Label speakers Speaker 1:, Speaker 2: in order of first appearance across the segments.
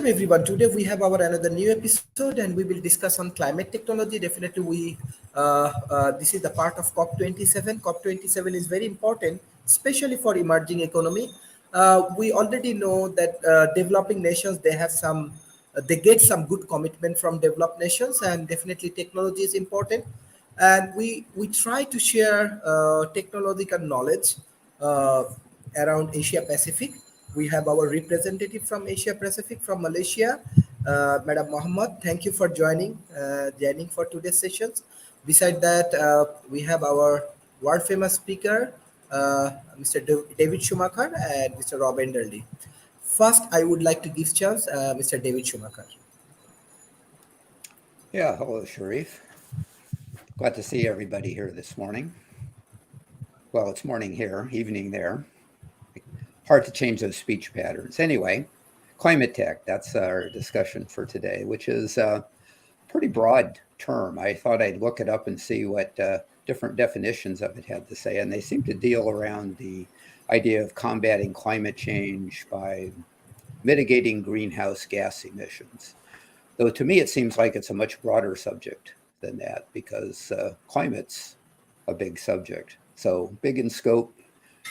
Speaker 1: Welcome everyone. Today we have our another new episode, and we will discuss on climate technology. Definitely, this is the part of COP27. COP27 is very important, especially for emerging economy. We already know that developing nations they get some good commitment from developed nations, and definitely technology is important. And we try to share technological knowledge uh, around Asia Pacific. We have our representative from Asia Pacific from Malaysia, Madam Mohammed. Thank you for joining for today's sessions. Beside that, we have our world famous speaker, Mr. David Schumacher and Mr. Rob Enderle. First, I would like to give chance Mr. David Schumacher.
Speaker 2: Yeah, hello, Sharif. Glad to see everybody here this morning. Well, it's morning here, evening there. Hard to change those speech patterns. Anyway, climate tech, that's our discussion for today, which is a pretty broad term. I thought I'd look it up and see what different definitions of it had to say, and they seem to deal around the idea of combating climate change by mitigating greenhouse gas emissions. Though to me, it seems like it's a much broader subject than that because climate's a big subject. So big in scope.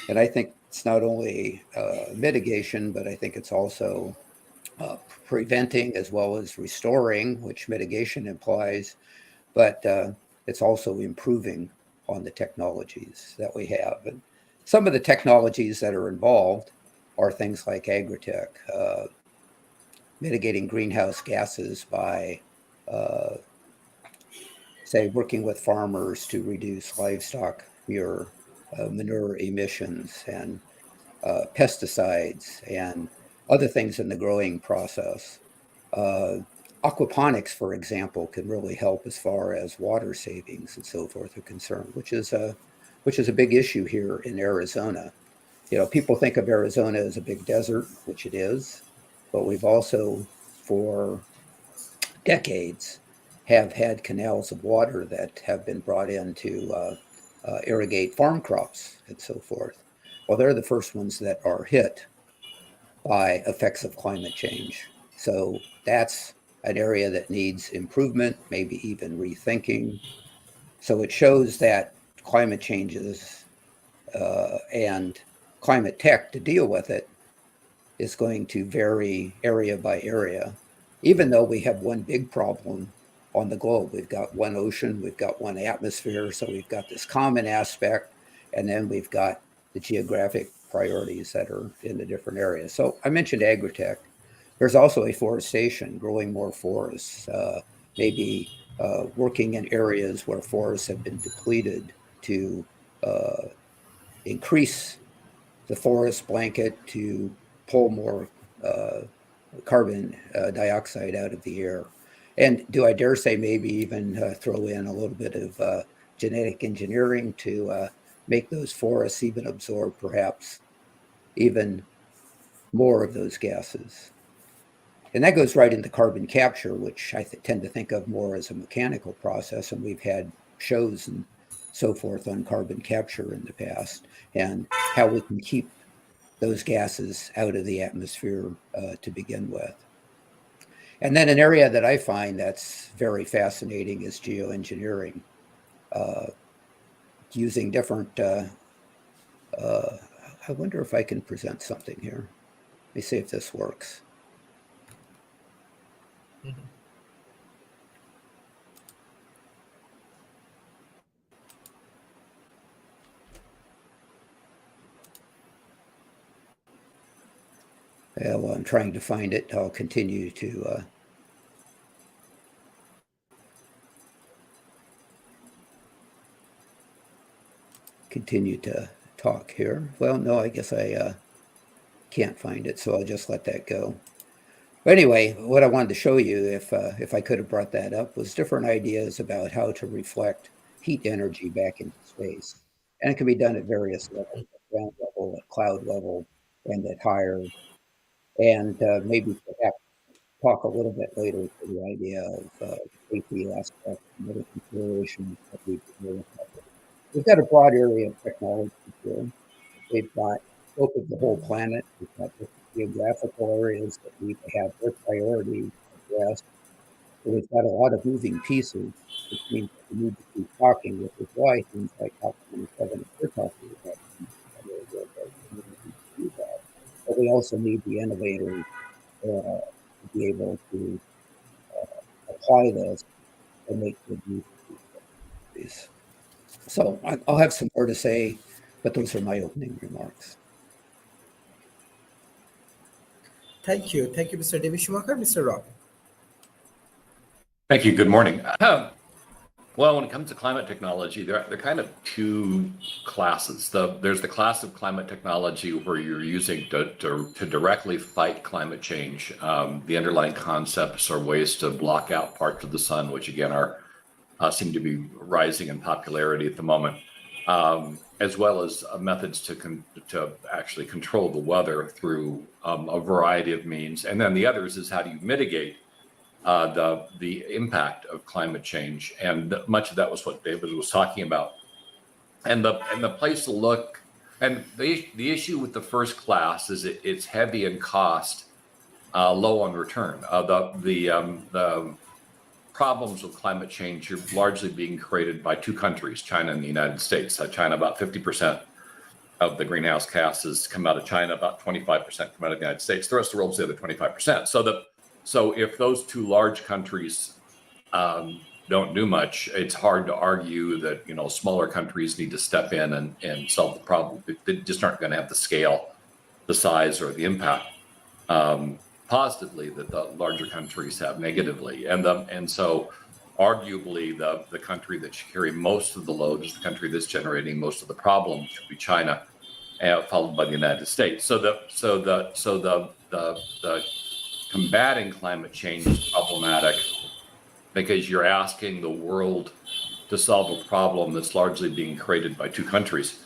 Speaker 2: And I think it's not only mitigation, but I think it's also preventing as well as restoring, which mitigation implies. But it's also improving on the technologies that we have. And some of the technologies that are involved are things like agritech, mitigating greenhouse gases by, say, working with farmers to reduce livestock manure emissions and pesticides and other things in the growing process. Uh, Aquaponics, for example, can really help as far as water savings and so forth are concerned, which is a big issue here in Arizona. You know, people think of Arizona as a big desert, which it is, but we've also, for decades, have had canals of water that have been brought in to irrigate farm crops and so forth. Well, they're the first ones that are hit by effects of climate change. So that's an area that needs improvement, maybe even rethinking. So it shows that climate changes and climate tech to deal with it is going to vary area by area, even though we have one big problem on the globe. We've got one ocean, we've got one atmosphere, so we've got this common aspect, and then we've got the geographic priorities that are in the different areas. So I mentioned agritech. There's also afforestation, growing more forests, maybe working in areas where forests have been depleted to uh, increase the forest blanket to pull more uh, carbon dioxide out of the air. And do I dare say maybe even throw in a little bit of genetic engineering to make those forests even absorb perhaps even more of those gases? And that goes right into carbon capture, which tend to think of more as a mechanical process. And we've had shows and so forth on carbon capture in the past and how we can keep those gases out of the atmosphere to begin with. And then an area that I find that's very fascinating is geoengineering, uh, using different. Uh, I wonder if I can present something here. Let me see if this works. While I'm trying to find it, I'll continue to talk here. Well, no, I guess I can't find it, so I'll just let that go. But anyway, what I wanted to show you, if I could have brought that up, was different ideas about how to reflect heat energy back into space, and it can be done at various levels: at ground level, at cloud level, and at higher. And maybe perhaps talk a little bit later to the idea of safety aspects and other considerations that we do. We've got a broad area of technology here. We've got scope of the whole planet. We've got geographical areas that need to have their priority addressed. So we've got a lot of moving pieces, which means that we need to keep talking, which is why things like COP27 that we're talking about are good, right? We need to do that. But we also need the innovators to be able to apply this and make good use of these. So I'll have some more to say, but those are my opening remarks.
Speaker 1: Thank you, Mr. David Schumacher. Mr. Rob.
Speaker 3: Thank you. Good morning. Well, when it comes to climate technology, there are kind of two classes. There's the class of climate technology where you're using to directly fight climate change. The underlying concepts are ways to block out parts of the sun, which again seem to be rising in popularity at the moment, as well as methods to actually control the weather through a variety of means. And then the others is how do you mitigate the impact of climate change, and much of that was what David was talking about. And the place to look, and the issue with the first class is it's heavy in cost, low on return. The problems with climate change are largely being created by two countries, China and the United States. China, about 50% of the greenhouse gases come out of China, about 25% come out of the United States. The rest of the world's the other 25%. So if those two large countries don't do much, it's hard to argue that smaller countries need to step in and solve the problem. They just aren't going to have the scale, the size, or the impact positively that the larger countries have negatively. And so arguably the country that should carry most of the load is the country that's generating most of the problem, which would be China, followed by the United States. So the combating climate change is problematic because you're asking the world to solve a problem that's largely being created by two countries,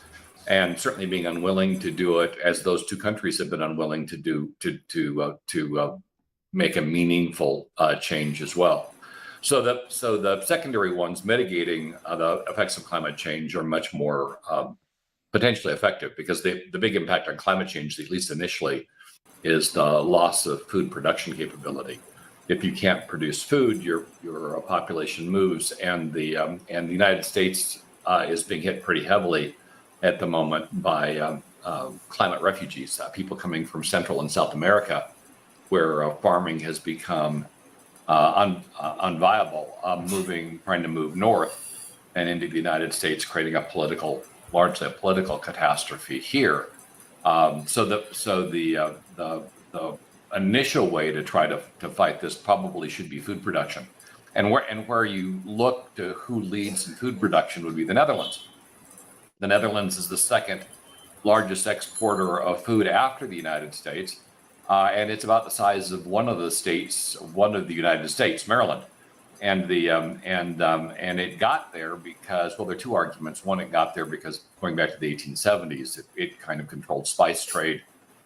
Speaker 3: and certainly being unwilling to do it as those two countries have been unwilling to do to make a meaningful change as well. So the secondary ones mitigating the effects of climate change are much more potentially effective, because the big impact on climate change, at least initially, is the loss of food production capability. If you can't produce food, your population moves, and the United States is being hit pretty heavily at the moment by climate refugees, people coming from Central and South America, where farming has become unviable, trying to move north and into the United States, creating largely a political catastrophe here. So the initial way to try to fight this probably should be food production, and where you look to who leads in food production would be the Netherlands. The Netherlands is the second largest exporter of food after the United States, and it's about the size of one of the United States, Maryland. And it got there because, well, there are two arguments. One, it got there because going back to the 1870s, it kind of controlled spice trade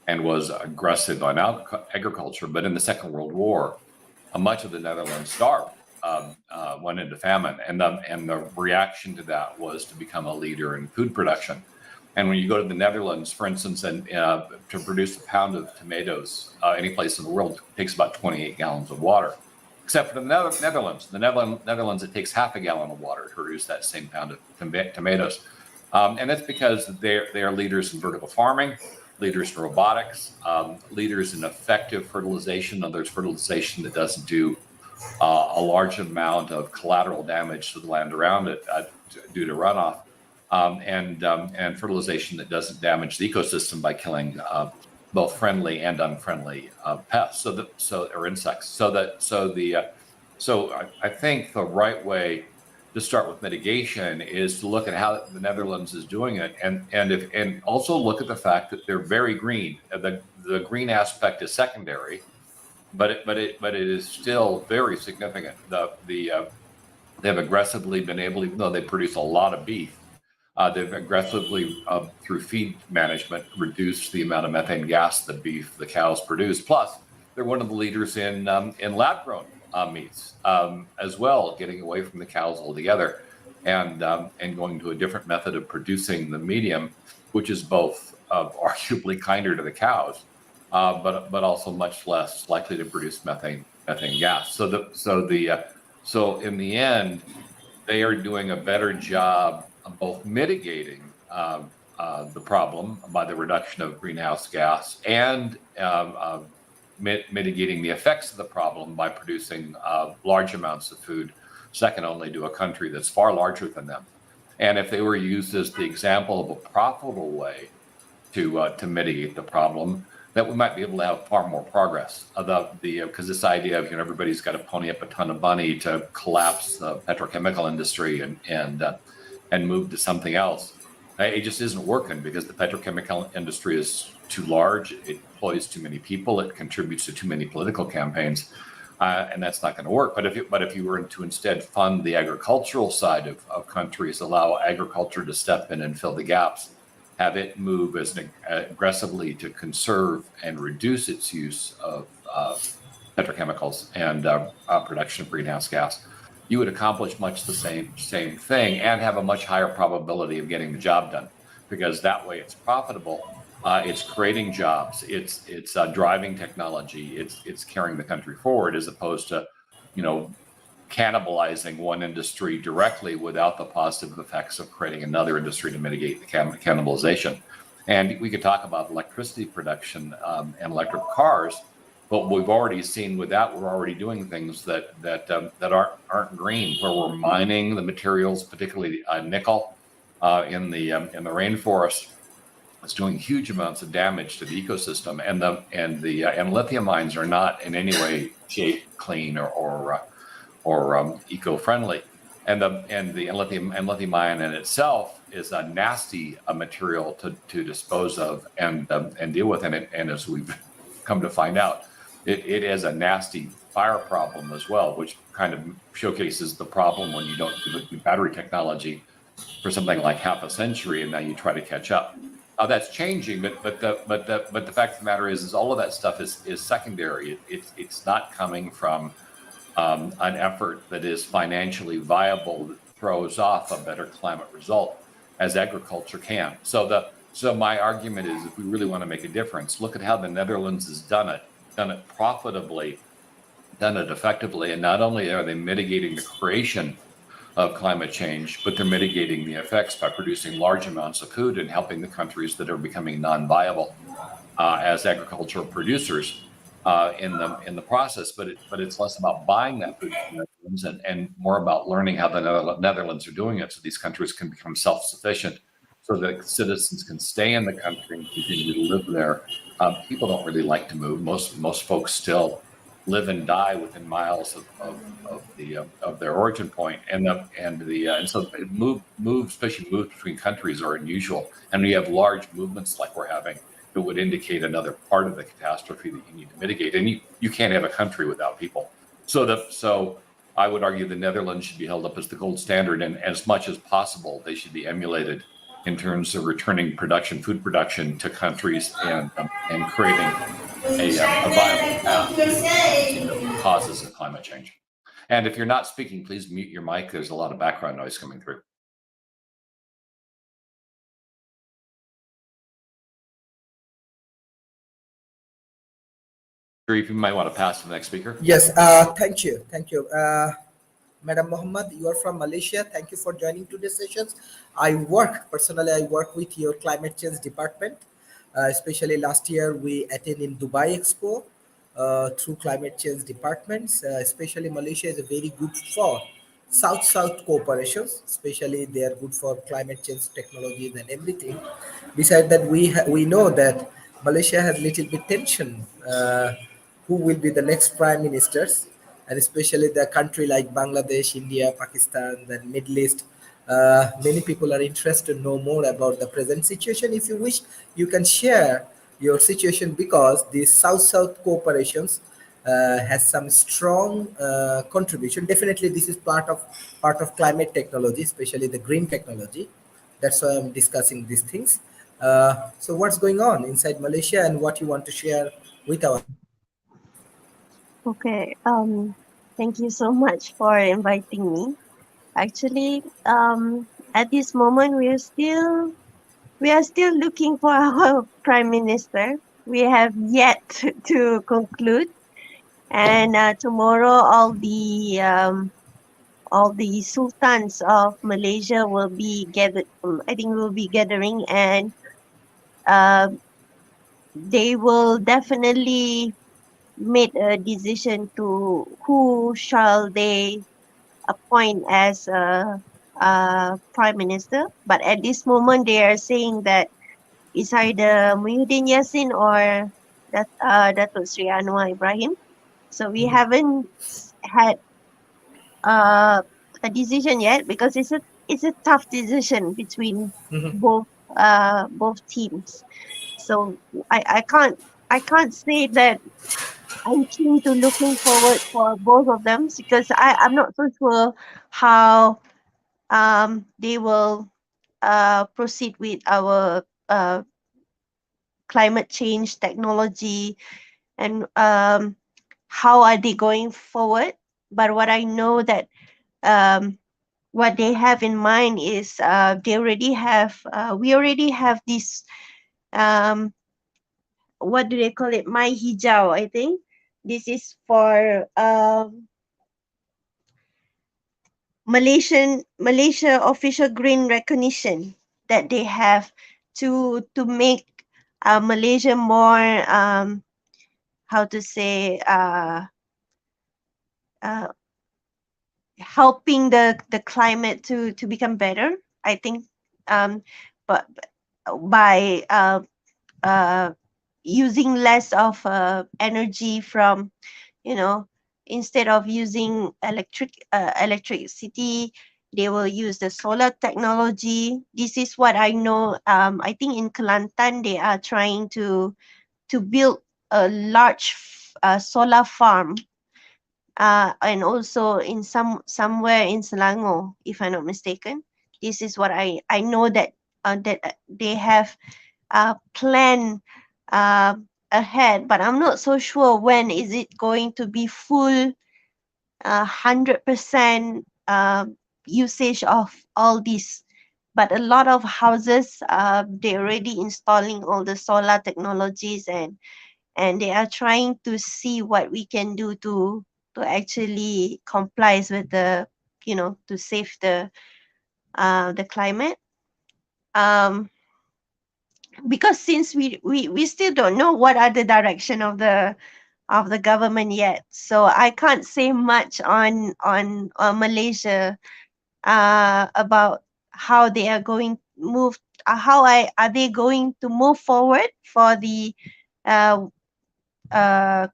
Speaker 3: and was aggressive on agriculture. But in the Second World War, much of the Netherlands starved, went into famine, and the reaction to that was to become a leader in food production. And when you go to the Netherlands, for instance, and to produce a pound of tomatoes, any place in the world, takes about 28 gallons of water. Except for the Netherlands. The Netherlands, it takes half a gallon of water to produce that same pound of tomatoes. And that's because they are leaders in vertical farming, leaders in robotics, leaders in effective fertilization. There's fertilization that doesn't do a large amount of collateral damage to the land around it due to runoff, and fertilization that doesn't damage the ecosystem by killing both friendly and unfriendly pests, or insects. So I think the right way to start with mitigation is to look at how the Netherlands is doing it, and also look at the fact that they're very green. The green aspect is secondary, but it is still very significant. They have aggressively been able, even though they produce a lot of beef, they've aggressively, through feed management, reduced the amount of methane gas the cows produce. Plus, they're one of the leaders in lab-grown meats as well, getting away from the cows altogether, and going to a different method of producing the medium, which is both arguably kinder to the cows, but also much less likely to produce methane gas. So in the end, they are doing a better job of both mitigating the problem by the reduction of greenhouse gas and mitigating the effects of the problem by producing large amounts of food, second only to a country that's far larger than them. And if they were used as the example of a profitable way to mitigate the problem, that we might be able to have far more progress. Because this idea of everybody's got to pony up a ton of money to collapse the petrochemical industry and move to something else, it just isn't working because the petrochemical industry is too large. It employs too many people. It contributes to too many political campaigns. And that's not going to work. But if you were to instead fund the agricultural side of countries, allow agriculture to step in and fill the gaps, have it move as aggressively to conserve and reduce its use of petrochemicals and production of greenhouse gas, you would accomplish much the same thing and have a much higher probability of getting the job done, because that way it's profitable. It's creating jobs. It's driving technology. It's carrying the country forward, as opposed to, cannibalizing one industry directly without the positive effects of creating another industry to mitigate the cannibalization. And we could talk about electricity production and electric cars, but we've already seen with that, we're already doing things that aren't green, where we're mining the materials, particularly nickel, in the rainforest. It's doing huge amounts of damage to the ecosystem, and lithium mines are not in any way, shape, clean or eco-friendly, and lithium ion in itself is a nasty material to dispose of and deal with, and as we've come to find out, it is a nasty fire problem as well, which kind of showcases the problem when you don't do battery technology for something like half a century, and now you try to catch up. That's changing, but the fact of the matter is all of that stuff is secondary. It's not coming from an effort that is financially viable, that throws off a better climate result, as agriculture can. So my argument is, if we really want to make a difference, look at how the Netherlands has done it profitably, done it effectively, and not only are they mitigating the creation of climate change, but they're mitigating the effects by producing large amounts of food and helping the countries that are becoming non-viable as agricultural producers in the process. But it's less about buying that food from the Netherlands and more about learning how the Netherlands are doing it, so these countries can become self-sufficient, so that citizens can stay in the country and continue to live there. People don't really like to move. Most folks still live and die within miles of their origin point, and so especially moves between countries are unusual. And when you have large movements like we're having, it would indicate another part of the catastrophe that you need to mitigate. And you can't have a country without people. So I would argue the Netherlands should be held up as the gold standard, and as much as possible, they should be emulated in terms of returning food production to countries and creating a viable path to the causes of climate change. And if you're not speaking, please mute your mic. There's a lot of background noise coming through. Sharif, you might want to pass to the next speaker.
Speaker 1: Yes, thank you. Madam Muhammad, you are from Malaysia. Thank you for joining today's sessions. I work with your climate change department. Especially last year, we attended in Dubai Expo through climate change departments. Especially Malaysia is very good for South-South cooperations. Especially they are good for climate change technologies and everything. Besides that, we know that Malaysia has little bit tension. Who will be the next prime ministers, and especially the country like Bangladesh, India, Pakistan, and Middle East. Many people are interested to know more about the present situation. If you wish, you can share your situation, because the South-South cooperations has some strong contribution. Definitely, this is part of climate technology, especially the green technology. That's why I'm discussing these things. So what's going on inside Malaysia, and what you want to share with our...
Speaker 4: Okay. Thank you so much for inviting me. Actually, at this moment we are still looking for our prime minister. we have yet to conclude, and tomorrow all the sultans of Malaysia will be gathered. I think will be gathering, and uh, they will definitely make a decision to who shall they appoint as prime minister. But at this moment, they are saying that it's either Muhyiddin Yassin or Datuk Sri Anwar Ibrahim. So we haven't had uh, a decision yet because it's a tough decision between both both teams. So I can't say that I'm keen to looking forward for both of them because I'm not so sure how they will proceed with our climate change technology and how are they going forward. But what I know that um, what they have in mind is they already have we already have this um, what do they call it? My hijau, I think. This is for Malaysia official green recognition that they have to make Malaysia more how to say uh, helping the climate to become better. I think um, but by uh, using less of energy from you know instead of using electricity they will use the solar technology. This is what I know. I think in Kelantan they are trying to build a large solar farm and also in somewhere in Selangor if I'm not mistaken. This is what I know that they have plan uh, ahead, but I'm not so sure when is it going to be full 100% usage of all this. But a lot of houses, they're already installing all the solar technologies and they are trying to see what we can do to actually comply with the, to save the climate. Um, because since we still don't know what are the direction of the government yet, so I can't say much on Malaysia about how they are going move are they going to move forward for the uh,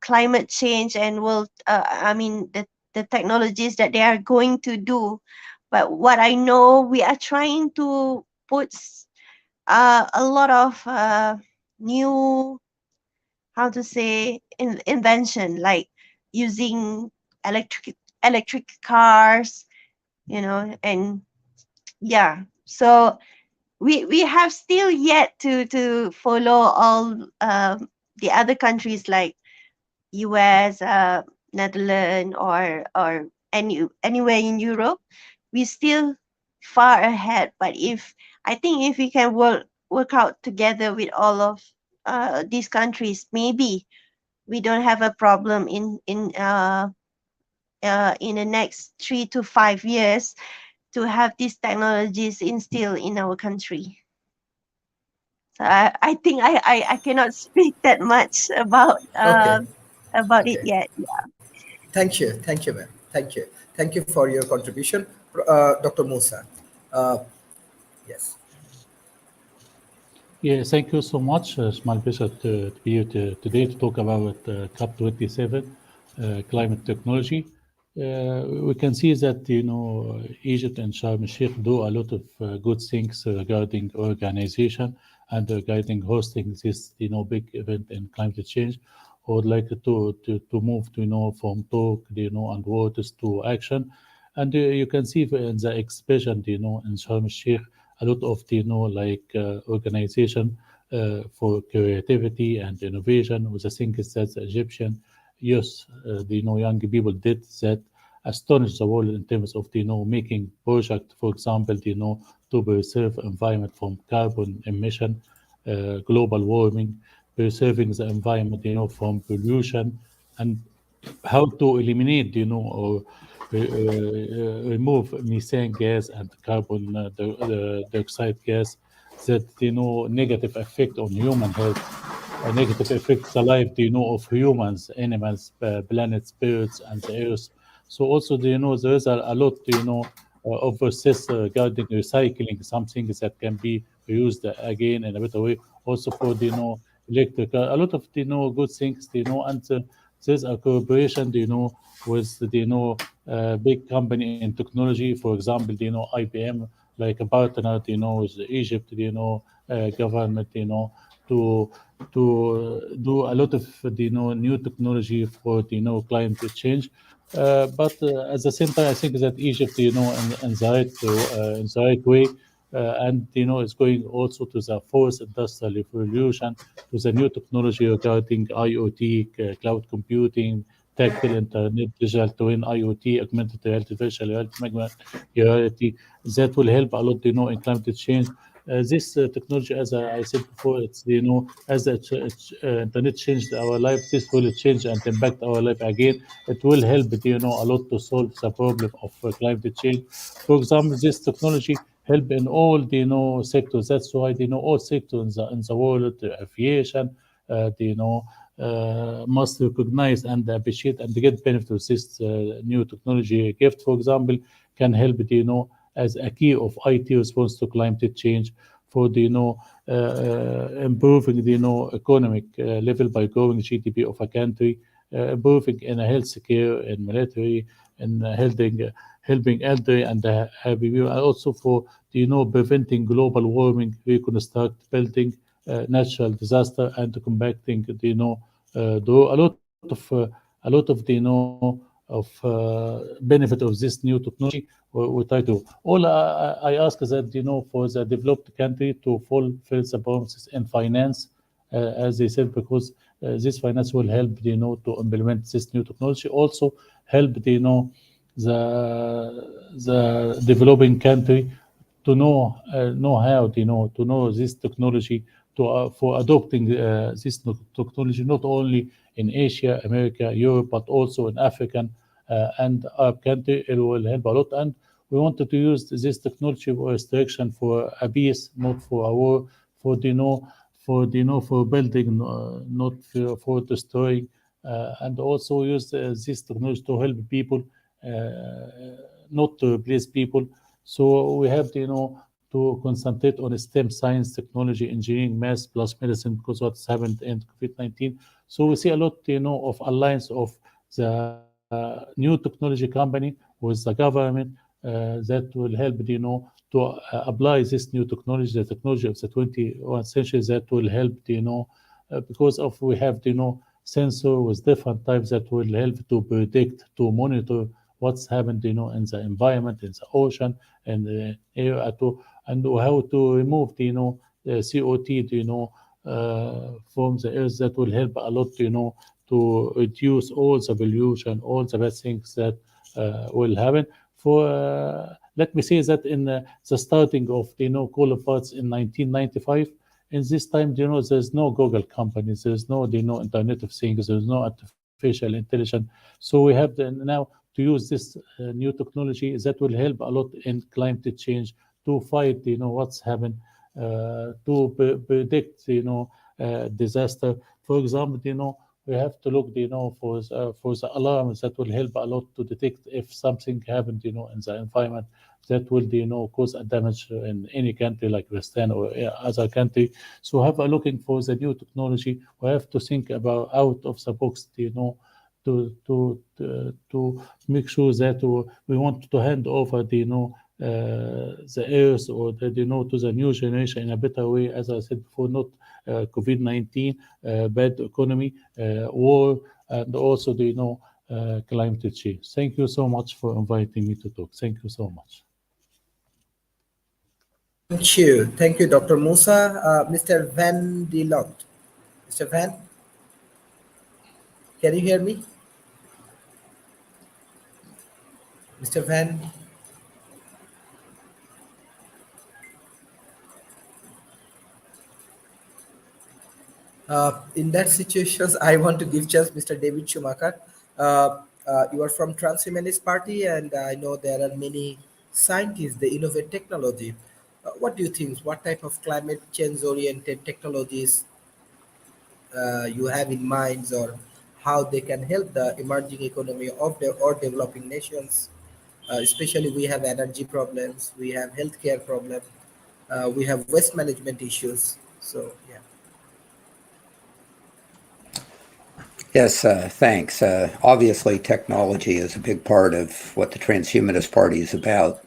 Speaker 4: climate change and will I mean the technologies that they are going to do. But what I know, we are trying to put a lot of new, how to say, invention, like using electric cars, and yeah. So we have still yet to follow all the other countries like US, Netherlands, or anywhere in Europe. We still far ahead. But if I think if we can work out together with all of these countries, maybe we don't have a problem in the next 3 to 5 years to have these technologies instilled in our country. So I think I cannot speak that much
Speaker 1: Okay.
Speaker 4: about it
Speaker 1: Okay.
Speaker 4: yet.
Speaker 1: Thank you, ma'am. Thank you for your contribution, Dr. Musa. Uh, yes.
Speaker 5: Yeah, thank you so much. It's my pleasure to be here today to talk about COP27 climate technology. We can see that Egypt and Sharm el Sheikh do a lot of good things regarding organization and regarding hosting this big event in climate change. I would like to move to from talk and words to action, and you can see in the expression in Sharm el Sheikh a lot of organization for creativity and innovation with the things that the Egyptian youth, young people did that astonished the world in terms of making project, for example, to preserve environment from carbon emission, global warming, preserving the environment, from pollution, and how to eliminate, or remove methane gas and carbon dioxide gas that, negative effect on human health, a negative effect the life, of humans, animals, planets, birds, and the earth. So also, there is a lot, of process regarding recycling, something that can be used again in a better way. Also for the, electric, a lot of the, good things, and there's a cooperation, with the, big company in technology. For example, IBM, like a partner, with Egypt, government, to do a lot of the, new technology for the, climate change. But at the same time, I think that Egypt, in the right way, and it's going also to the fourth industrial revolution, to the new technology regarding IoT, cloud computing, tactile internet, digital twin, IoT, augmented reality, virtual reality, augmented reality, that will help a lot, in climate change. This technology, as I said before, it's, as the internet changed our life, this will change and impact our life again. It will help, a lot to solve the problem of climate change. For example, this technology help in all the, sectors. That's why, all sectors in the world, the aviation, must recognize and appreciate and get benefit of this new technology gift. For example, can help, as a key of IT response to climate change, for the, improving the, economic level by growing GDP of a country, improving in a healthcare and military, and helping elderly and happy people, and also for the, preventing global warming, reconstruct, building natural disaster, and combating the, a lot of the, of benefit of this new technology. We try to all, I ask that, for the developed country to fulfill the promises in finance, as they said, because this finance will help, to implement this new technology. Also help, the developing country to know how, to know this technology, to for adopting this technology, not only in Asia, America, Europe, but also in African and Arab country. It will help a lot, and we wanted to use this technology for restriction, for a peace, not for a war, for the, for building, not for destroying, and also use this technology to help people, not to replace people. So we have to, to concentrate on STEM, science, technology, engineering, math, plus medicine, because what's happened in COVID-19. So we see a lot, of alliance of the new technology company with the government, that will help, to apply this new technology, the technology of the 21st century, that will help, because of we have, sensor with different types that will help to predict, to monitor what's happened, in the environment, in the ocean, and the air, and how to remove the, the CO2, from the earth. That will help a lot, to reduce all the pollution, all the bad things that will happen. For let me say that in the starting of the, coal parts in 1995, in this time, there's no Google companies, there's no, Internet of Things, there's no artificial intelligence. So we have now to use this new technology that will help a lot in climate change, to fight, what's happened, to predict, disaster. For example, we have to look, for the alarms that will help a lot to detect if something happened, in the environment, that will, cause a damage in any country like Pakistan or other country. So have a looking for the new technology. We have to think about out of the box, to make sure that we want to hand over the earth, or the, to the new generation in a better way, as I said before, not COVID-19, bad economy, war, and also the, climate change. Thank you so much for inviting me to talk. Thank you so much.
Speaker 1: Thank you, Dr. Musa. Mr. Van de Lot. Mr. Van, can you hear me? Mr. Van? In that situations, I want to give chance Mr. David Schumacher. You are from Transhumanist Party, and I know there are many scientists. They innovate technology. What do you think? What type of climate change-oriented technologies you have in mind, or how they can help the emerging economy of the or developing nations? Especially, we have energy problems, we have healthcare problems, we have waste management issues. So, yeah.
Speaker 2: Yes, thanks. Obviously, technology is a big part of what the Transhumanist Party is about.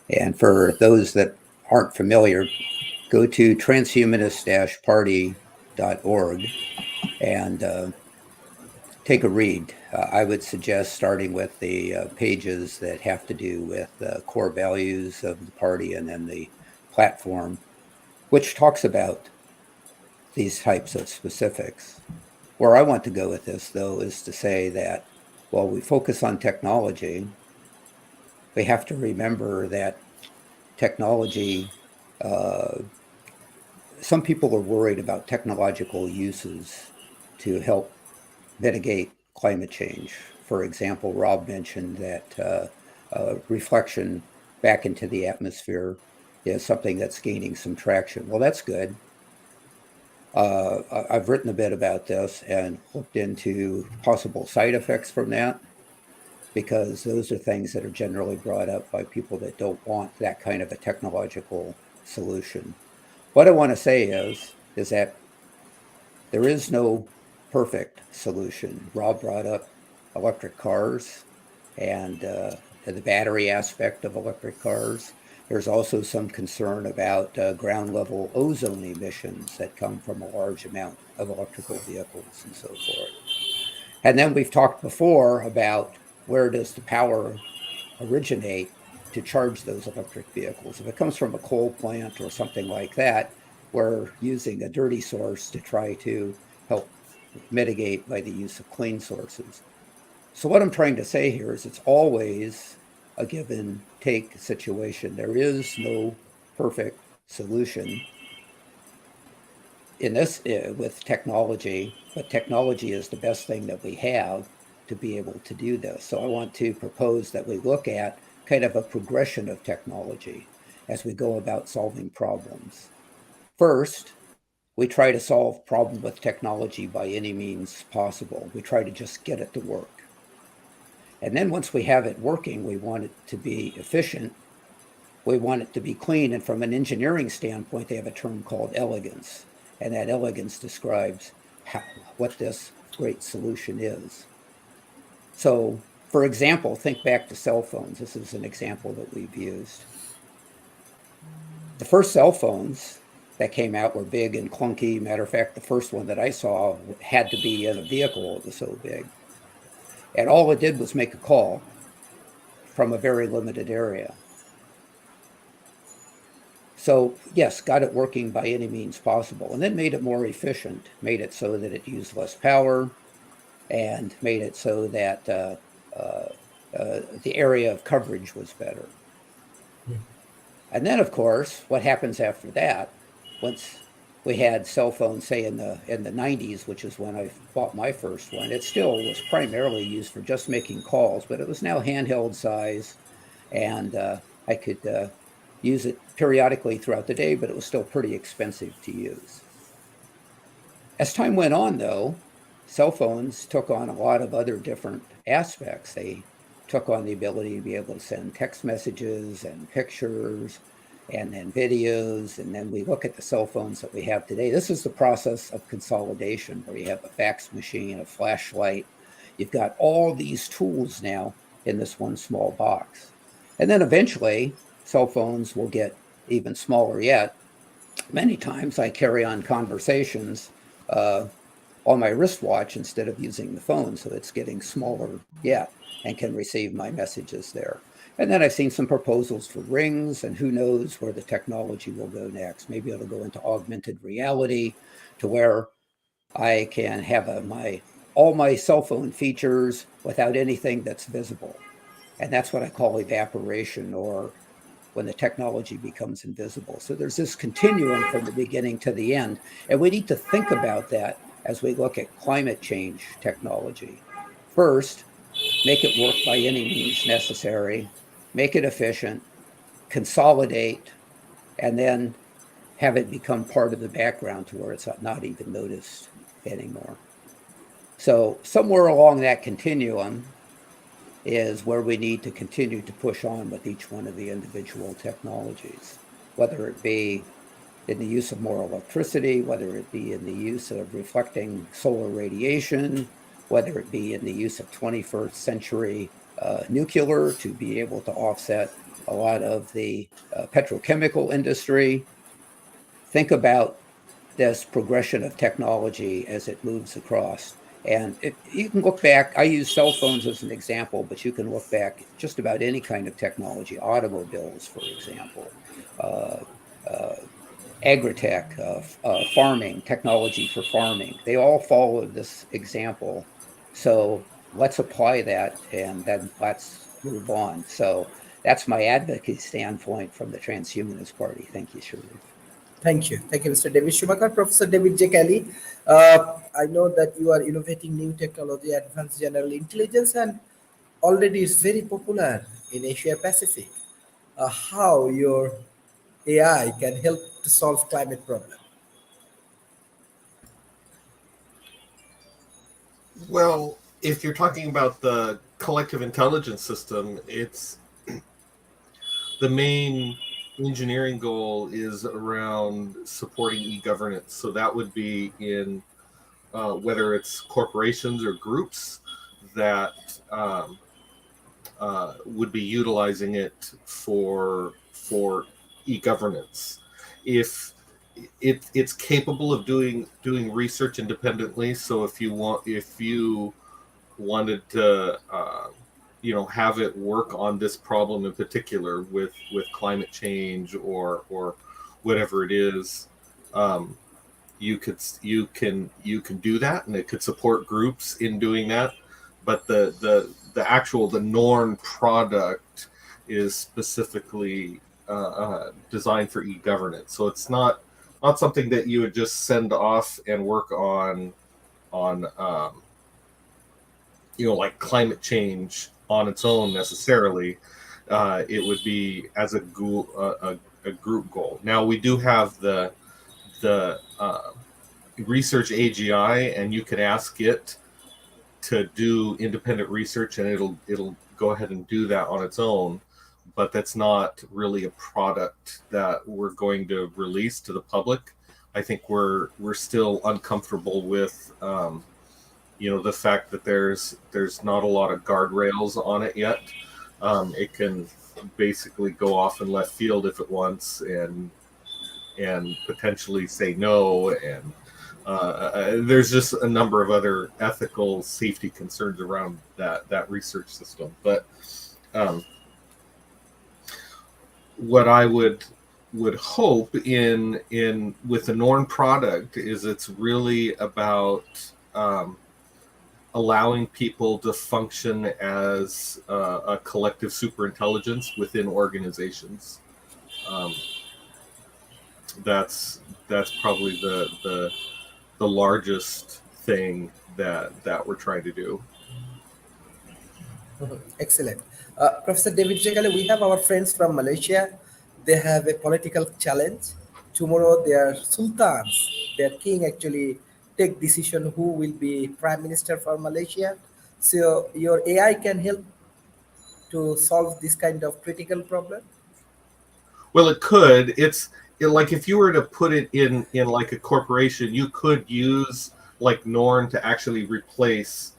Speaker 2: And for those that aren't familiar, go to transhumanist-party.org and take a read. I would suggest starting with the pages that have to do with the core values of the party and then the platform, which talks about these types of specifics. Where I want to go with this, though, is to say that while we focus on technology, we have to remember that technology, uh, some people are worried about technological uses to help mitigate climate change. For example, Rob mentioned that reflection back into the atmosphere is something that's gaining some traction. Well, that's good. I've written a bit about this and looked into possible side effects from that because those are things that are generally brought up by people that don't want that kind of a technological solution. What I want to say is that there is no perfect solution. Rob brought up electric cars and the battery aspect of electric cars. There's also some concern about ground level ozone emissions that come from a large amount of electrical vehicles and so forth. And then we've talked before about where does the power originate to charge those electric vehicles. If it comes from a coal plant or something like that, we're using a dirty source to try to help mitigate by the use of clean sources. So what I'm trying to say here is it's always a give and take situation. There is no perfect solution in this with technology, but technology is the best thing that we have to be able to do this. So I want to propose that we look at kind of a progression of technology as we go about solving problems. First, we try to solve problem with technology by any means possible. We try to just get it to work. And then once we have it working, we want it to be efficient. We want it to be clean. And from an engineering standpoint, they have a term called elegance. And that elegance describes what this great solution is. So, for example, think back to cell phones. This is an example that we've used. The first cell phones that came out were big and clunky. Matter of fact, the first one that I saw had to be in a vehicle. It was so big. And all it did was make a call from a very limited area. So yes, got it working by any means possible, and then made it more efficient, made it so that it used less power, and made it so that the area of coverage was better. And then, of course, what happens after that? Once we had cell phones, say in the 90s, which is when I bought my first one, it still was primarily used for just making calls, but it was now handheld size, and I could use it periodically throughout the day, but it was still pretty expensive to use. As time went on, though, cell phones took on a lot of other different aspects. They took on the ability to be able to send text messages and pictures and then videos. And then we look at the cell phones that we have today. This is the process of consolidation where you have a fax machine, a flashlight. You've got all these tools now in this one small box. And then eventually, cell phones will get even smaller yet. Many times I carry on conversations on my wristwatch instead of using the phone, so it's getting smaller yet and can receive my messages there. And then I've seen some proposals for rings, and who knows where the technology will go next. Maybe it'll go into augmented reality to where I can have all my cell phone features without anything that's visible. And that's what I call evaporation, or when the technology becomes invisible. So there's this continuum from the beginning to the end. And we need to think about that as we look at climate change technology. First, make it work by any means necessary, make it efficient, consolidate, and then have it become part of the background to where it's not even noticed anymore. So somewhere along that continuum is where we need to continue to push on with each one of the individual technologies, whether it be in the use of more electricity, whether it be in the use of reflecting solar radiation, whether it be in the use of 21st century nuclear to be able to offset a lot of the petrochemical industry. Think about this progression of technology as it moves across. And you can look back, I use cell phones as an example, but you can look back just about any kind of technology, automobiles, for example, agritech, farming, technology for farming. They all follow this example. So let's apply that and then let's move on. So that's my advocacy standpoint from the Transhumanist Party. Thank you, Sharif.
Speaker 1: Thank you. Thank you, Mr. David Schumacher. Professor David J. Kelly, I know that you are innovating new technology, advanced general intelligence, and already it's very popular in Asia Pacific. How your AI can help to solve climate problem?
Speaker 6: Well, if you're talking about the collective intelligence system, it's the main engineering goal is around supporting e-governance. So that would be in whether it's corporations or groups that would be utilizing it for e-governance. If it's capable of doing research independently, so if you wanted to have it work on this problem in particular with climate change or whatever it is, you can do that, and it could support groups in doing that. But the Norn product is specifically designed for e-governance, so it's not something that you would just send off and work on like climate change on its own necessarily. It would be as a group goal. Now we do have the research AGI, and you could ask it to do independent research, and it'll go ahead and do that on its own. But that's not really a product that we're going to release to the public. I think we're still uncomfortable with the fact that there's not a lot of guardrails on it yet. It can basically go off in left field if it wants, and potentially say no, and there's just a number of other ethical safety concerns around that research system. But what I would hope in with the Norn product is it's really about allowing people to function as a collective superintelligence within organizations. That's probably the largest thing that we're trying to do.
Speaker 1: Excellent. Professor David Jegale, we have our friends from Malaysia. They have a political challenge. Tomorrow their sultans, their king actually take decision who will be prime minister for Malaysia. So your AI can help to solve this kind of critical problem?
Speaker 6: Well, it could. Like if you were to put it in like a corporation, you could use like Norn to actually replace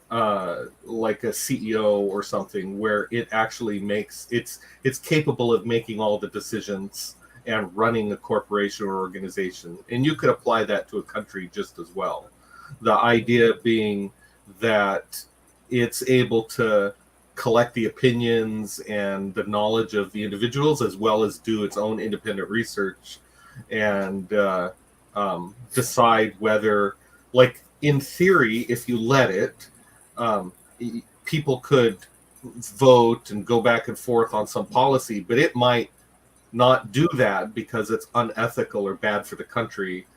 Speaker 6: like a CEO or something, where it actually makes it's capable of making all the decisions and running a corporation or organization. And you could apply that to a country just as well. The idea being that it's able to collect the opinions and the knowledge of the individuals, as well as do its own independent research and decide whether, like in theory, if you let it, people could vote and go back and forth on some policy, but it might not do that because it's unethical or bad for the country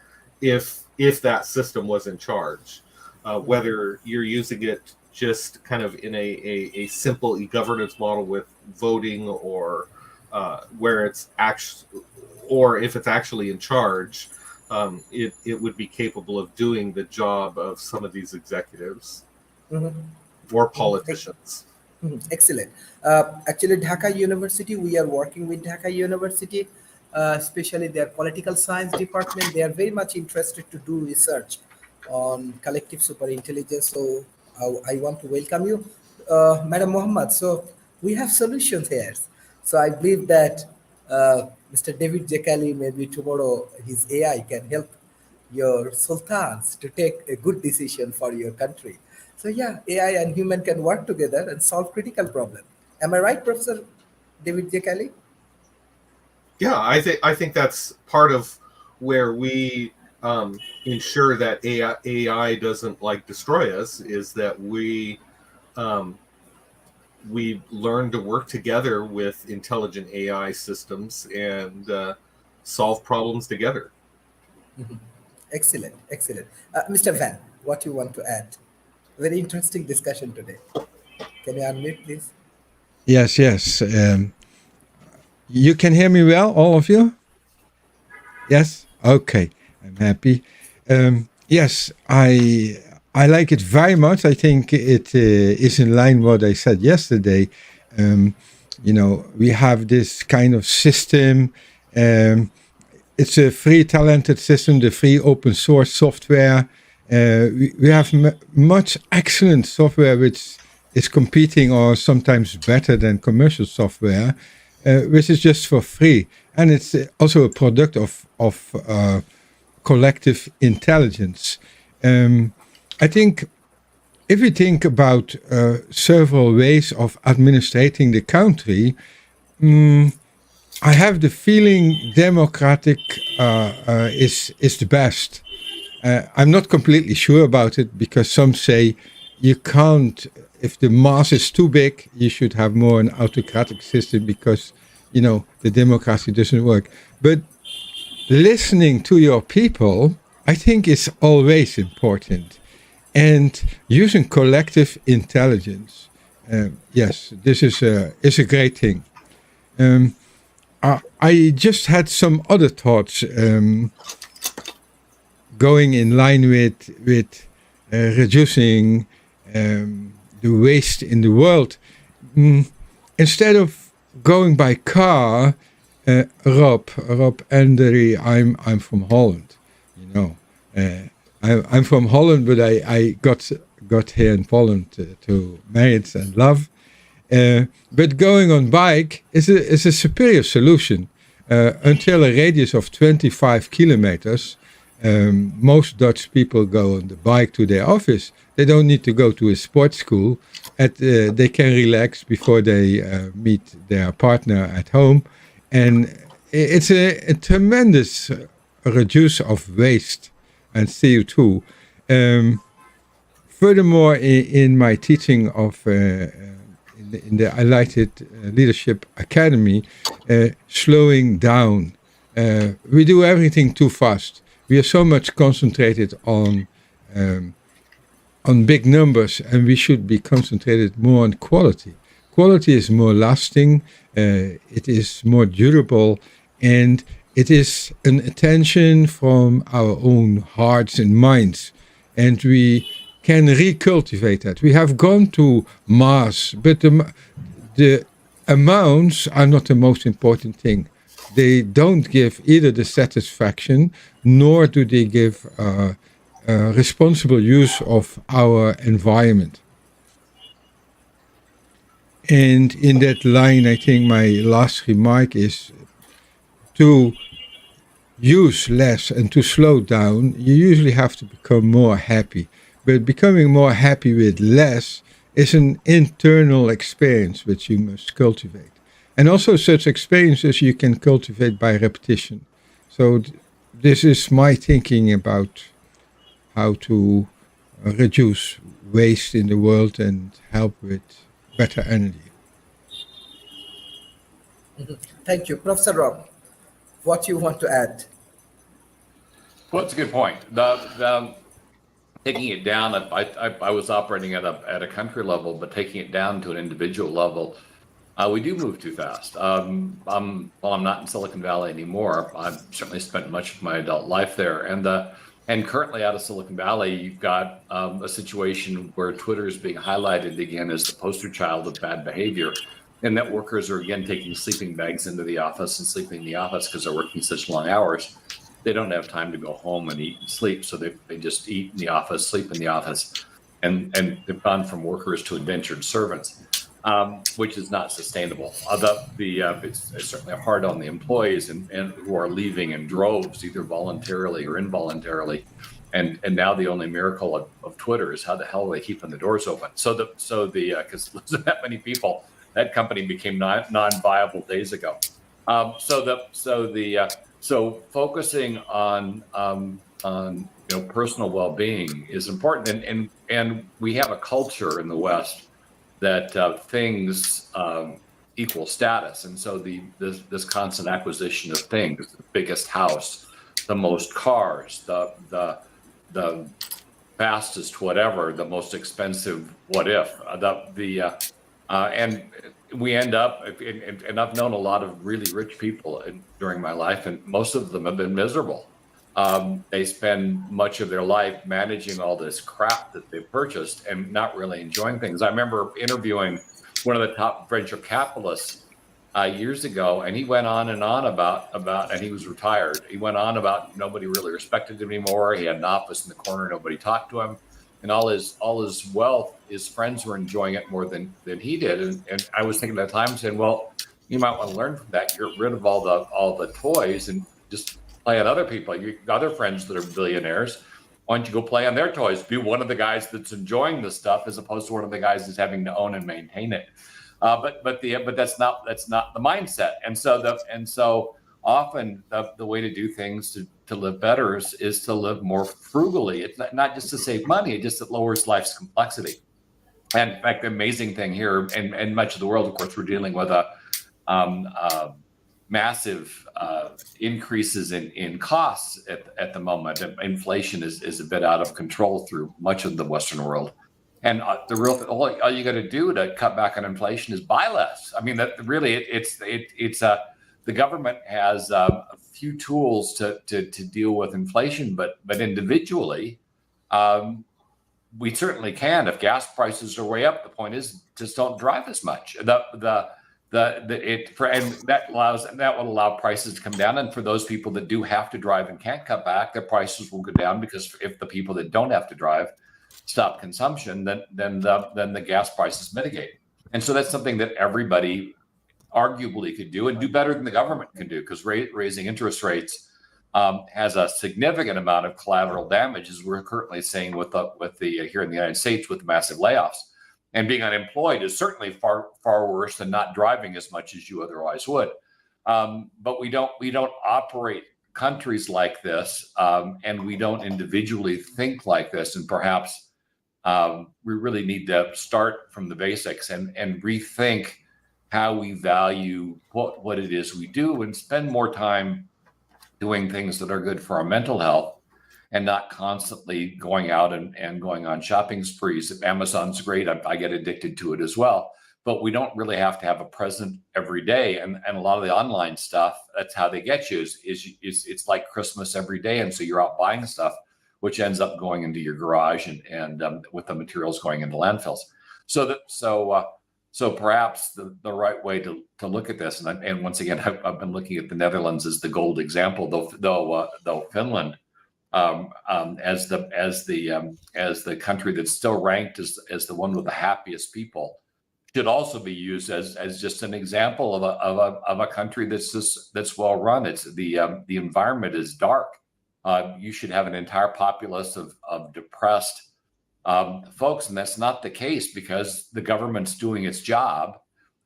Speaker 6: if that system was in charge. Whether you're using it just kind of in a simple e-governance model with voting, or where it's actually, or if it's actually in charge, it would be capable of doing the job of some of these executives or politicians.
Speaker 1: Excellent. Actually, Dhaka University, we are working with Dhaka University, especially their political science department. They are very much interested to do research on collective superintelligence. So I want to welcome you, Madam Muhammad. So we have solutions here. So I believe that Mr. David Jekali, maybe tomorrow his AI can help your sultans to take a good decision for your country. So yeah, AI and human can work together and solve critical problems. Am I right, Professor David Jekali?
Speaker 6: Yeah, I think that's part of where we ensure that AI doesn't like destroy us, is that we learn to work together with intelligent AI systems and solve problems together.
Speaker 1: Excellent, excellent. Mr. Van, what you want to add? Very interesting discussion today. Can you unmute, please?
Speaker 7: Yes. You can hear me well, all of you? Yes? Okay, I'm happy. Yes, I like it very much. I think it is in line what I said yesterday. We have this kind of system. It's a free talented system, the free open source software. We have much excellent software which is competing or sometimes better than commercial software, which is just for free. And it's also a product of collective intelligence. I think if we think about several ways of administrating the country, I have the feeling democratic is the best. I'm not completely sure about it, because some say you can't, if the mass is too big, you should have more an autocratic system because, the democracy doesn't work. But listening to your people, I think, is always important. And using collective intelligence, yes, this is a great thing. I just had some other thoughts going in line with reducing the waste in the world. Instead of going by car, Rob Endery, I'm from Holland. I'm from Holland, but I got here in Poland to marriage and love. But going on bike is a superior solution. Until a radius of 25 kilometers, most Dutch people go on the bike to their office. They don't need to go to a sports school. They can relax before they meet their partner at home. And it's a tremendous reduce of waste and CO2. Furthermore, in my teaching of in the Enlightened Leadership Academy, slowing down. We do everything too fast. We are so much concentrated on big numbers, and we should be concentrated more on quality. Quality is more lasting, it is more durable, and it is an attention from our own hearts and minds. And we can recultivate that. We have gone to mass, but the amounts are not the most important thing. They don't give either the satisfaction, nor do they give responsible use of our environment. And in that line, I think my last remark is to use less and to slow down. You usually have to become more happy. But becoming more happy with less is an internal experience which you must cultivate. And also such experiences you can cultivate by repetition. So this is my thinking about how to reduce waste in the world and help with better energy.
Speaker 1: Thank you. Professor Rob. what you want to add.
Speaker 3: Well, it's a good point. The taking it down, I was operating at a country level, but taking it down to an individual level, we do move too fast. I'm not in Silicon Valley anymore. I've certainly spent much of my adult life there, and currently out of Silicon Valley, you've got a situation where Twitter is being highlighted again as the poster child of bad behavior, and that workers are again taking sleeping bags into the office and sleeping in the office because they're working such long hours. They don't have time to go home and eat and sleep, so they just eat in the office, sleep in the office, and they've gone from workers to indentured servants, which is not sustainable. It's certainly hard on the employees and who are leaving in droves, either voluntarily or involuntarily. And now the only miracle of Twitter is how the hell are they keeping the doors open? Because losing that many people, that company became non-viable days ago. So focusing on personal well-being is important, and we have a culture in the West that things equal status, and so this constant acquisition of things, the biggest house, the most cars, the fastest whatever, the most expensive what if, and we end up, and I've known a lot of really rich people during my life, and most of them have been miserable. They spend much of their life managing all this crap that they've purchased and not really enjoying things. I remember interviewing one of the top venture capitalists years ago, and he went on and on about, and he was retired. He went on about nobody really respected him anymore. He had an office in the corner, nobody talked to him. And all his wealth, his friends were enjoying it more than he did. And I was thinking at the time, saying, well, you might want to learn from that. Get rid of all the toys and just play on other people. You other friends that are billionaires. Why don't you go play on their toys? Be one of the guys that's enjoying the stuff as opposed to one of the guys that's having to own and maintain it. But that's not the mindset. And so often the way to do things to live better is to live more frugally. It's not just to save money, it just lowers life's complexity. And in fact, the amazing thing here, and much of the world, of course, we're dealing with massive increases in costs at the moment. Inflation is a bit out of control through much of the Western world. And all you got to do to cut back on inflation is buy less. I mean, that really the government has a few tools to deal with inflation, but individually, we certainly can. If gas prices are way up, the point is just don't drive as much. And that will allow prices to come down. And for those people that do have to drive and can't cut back, their prices will go down, because if the people that don't have to drive stop consumption, then the gas prices mitigate. And so that's something that everybody arguably could do, and do better than the government can do, because raising interest rates has a significant amount of collateral damage, as we're currently seeing with the here in the United States with the massive layoffs. And being unemployed is certainly far worse than not driving as much as you otherwise would. But we don't operate countries like this, and we don't individually think like this. And perhaps we really need to start from the basics and rethink how we value what it is we do, and spend more time doing things that are good for our mental health, and not constantly going out and going on shopping sprees. Amazon's great. I get addicted to it as well, but we don't really have to have a present every day. And a lot of the online stuff, that's how they get you is it's like Christmas every day. And so you're out buying stuff, which ends up going into your garage and with the materials going into landfills. So perhaps the right way to look at this, and once again, I've been looking at the Netherlands as the gold example, though Finland, as the country that's still ranked as the one with the happiest people, should also be used as just an example of a country that's well run. It's the environment is dark. You should have an entire populace of depressed folks, and that's not the case, because the government's doing its job,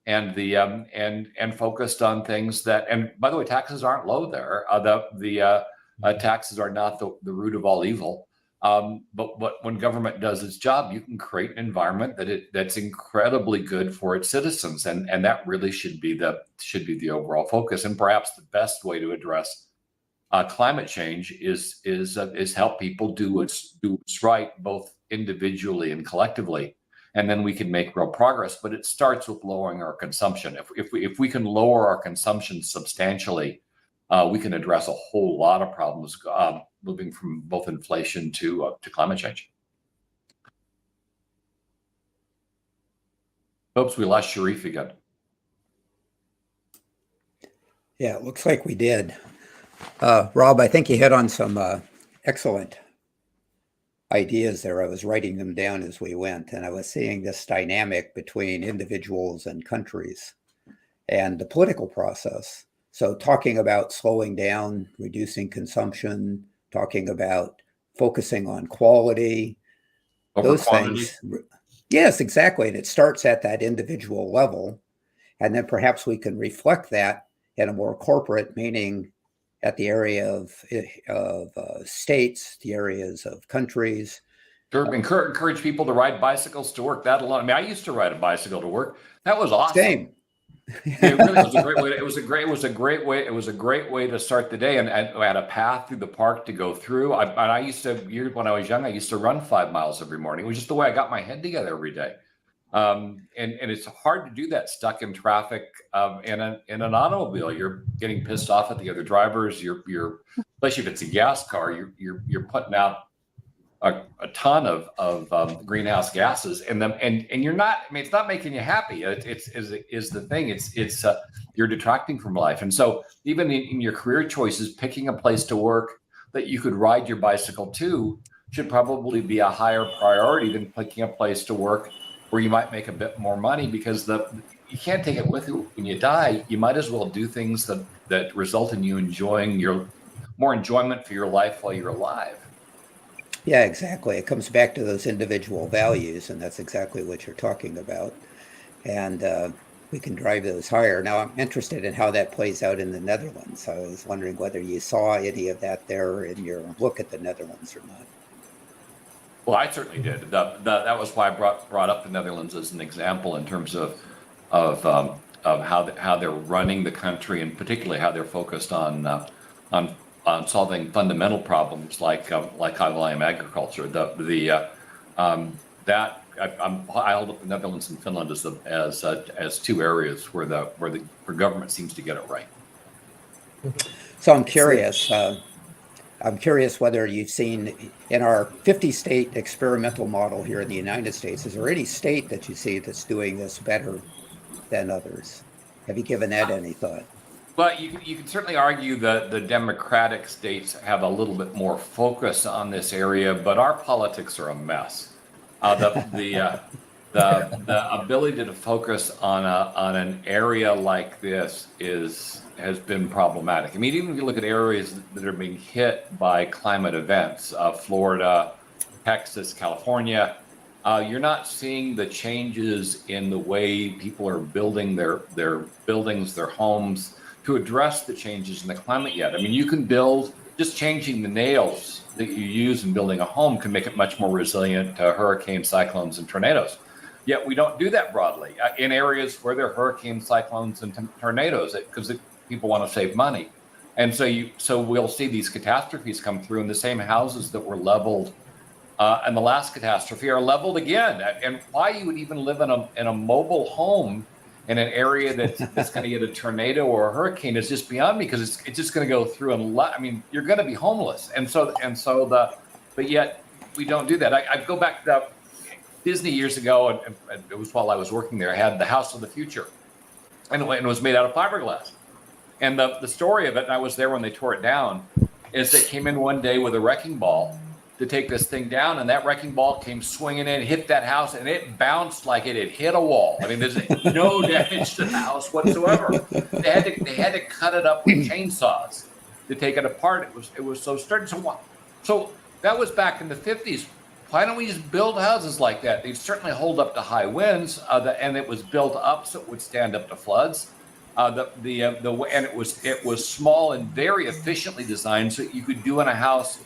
Speaker 3: and and focused on things that. And by the way, taxes aren't low there. The taxes are not the root of all evil. But when government does its job, you can create an environment that's incredibly good for its citizens, and that really should be the overall focus. And perhaps the best way to address climate change is help people do what's right, both individually and collectively, and then we can make real progress. But it starts with lowering our consumption. If we can lower our consumption substantially, we can address a whole lot of problems, moving from both inflation to climate change. Oops, we lost Sharif again.
Speaker 2: Yeah, it looks like we did. Rob, I think you hit on some excellent ideas there. I was writing them down as we went, and I was seeing this dynamic between individuals and countries and the political process. So talking about slowing down, reducing consumption, talking about focusing on quality, those things. Yes, exactly. And it starts at that individual level. And then perhaps we can reflect that in a more corporate, meaning at the area of states, the areas of countries.
Speaker 3: Sure, encourage people to ride bicycles to work. That alone. I mean, I used to ride a bicycle to work. That was awesome.
Speaker 2: Same.
Speaker 3: It really was a great way. It was a great way to start the day, and I had a path through the park to go through. I used to, when I was young, I used to run 5 miles every morning. It was just the way I got my head together every day. And it's hard to do that stuck in traffic in an automobile. You're getting pissed off at the other drivers. You're especially if it's a gas car, you're putting out a ton of greenhouse gases in them, and you're not. I mean, it's not making you happy. It's the thing. It's you're detracting from life. And so even in your career choices, picking a place to work that you could ride your bicycle to should probably be a higher priority than picking a place to work where you might make a bit more money, because you can't take it with you when you die. You might as well do things that result in you enjoying more enjoyment for your life while you're alive.
Speaker 2: Yeah, exactly. It comes back to those individual values, and that's exactly what you're talking about. And we can drive those higher. Now, I'm interested in how that plays out in the Netherlands. I was wondering whether you saw any of that there in your look at the Netherlands or not.
Speaker 3: Well, I certainly did. That was why I brought up the Netherlands as an example in terms of how they're running the country, and particularly how they're focused on solving fundamental problems like high volume agriculture. I hold up the Netherlands and Finland as two areas where government seems to get it right.
Speaker 2: So I'm curious. I'm curious whether you've seen in our 50-state experimental model here in the United States, is there any state that you see that's doing this better than others? Have you given that any thought?
Speaker 3: Well, you can certainly argue that the democratic states have a little bit more focus on this area, but our politics are a mess. The ability to focus on an area like this has been problematic. I mean, even if you look at areas that are being hit by climate events, Florida, Texas, California, you're not seeing the changes in the way people are building their buildings, their homes, to address the changes in the climate yet. I mean, you can build, just changing the nails that you use in building a home can make it much more resilient to hurricanes, cyclones, and tornadoes. Yet we don't do that broadly in areas where there are hurricanes, cyclones, and tornadoes, because people want to save money. And so we'll see these catastrophes come through, and the same houses that were leveled in the last catastrophe are leveled again. And why you would even live in a mobile home in an area that's going to get a tornado or a hurricane is just beyond me, because it's just going to go through I mean, you're going to be homeless. But yet we don't do that. I go back to Disney years ago, and it was while I was working there. I had the House of the Future, and it was made out of fiberglass. And the story of it, and I was there when they tore it down, is they came in one day with a wrecking ball to take this thing down, and that wrecking ball came swinging in, hit that house, and it bounced like it had hit a wall. I mean, there's no damage to the house whatsoever. They had to cut it up with chainsaws to take it apart. It was so sturdy. So that was back in the 50s. Why don't we just build houses like that? They certainly hold up to high winds, and it was built up so it would stand up to floods. And it was small and very efficiently designed, so you could do in a house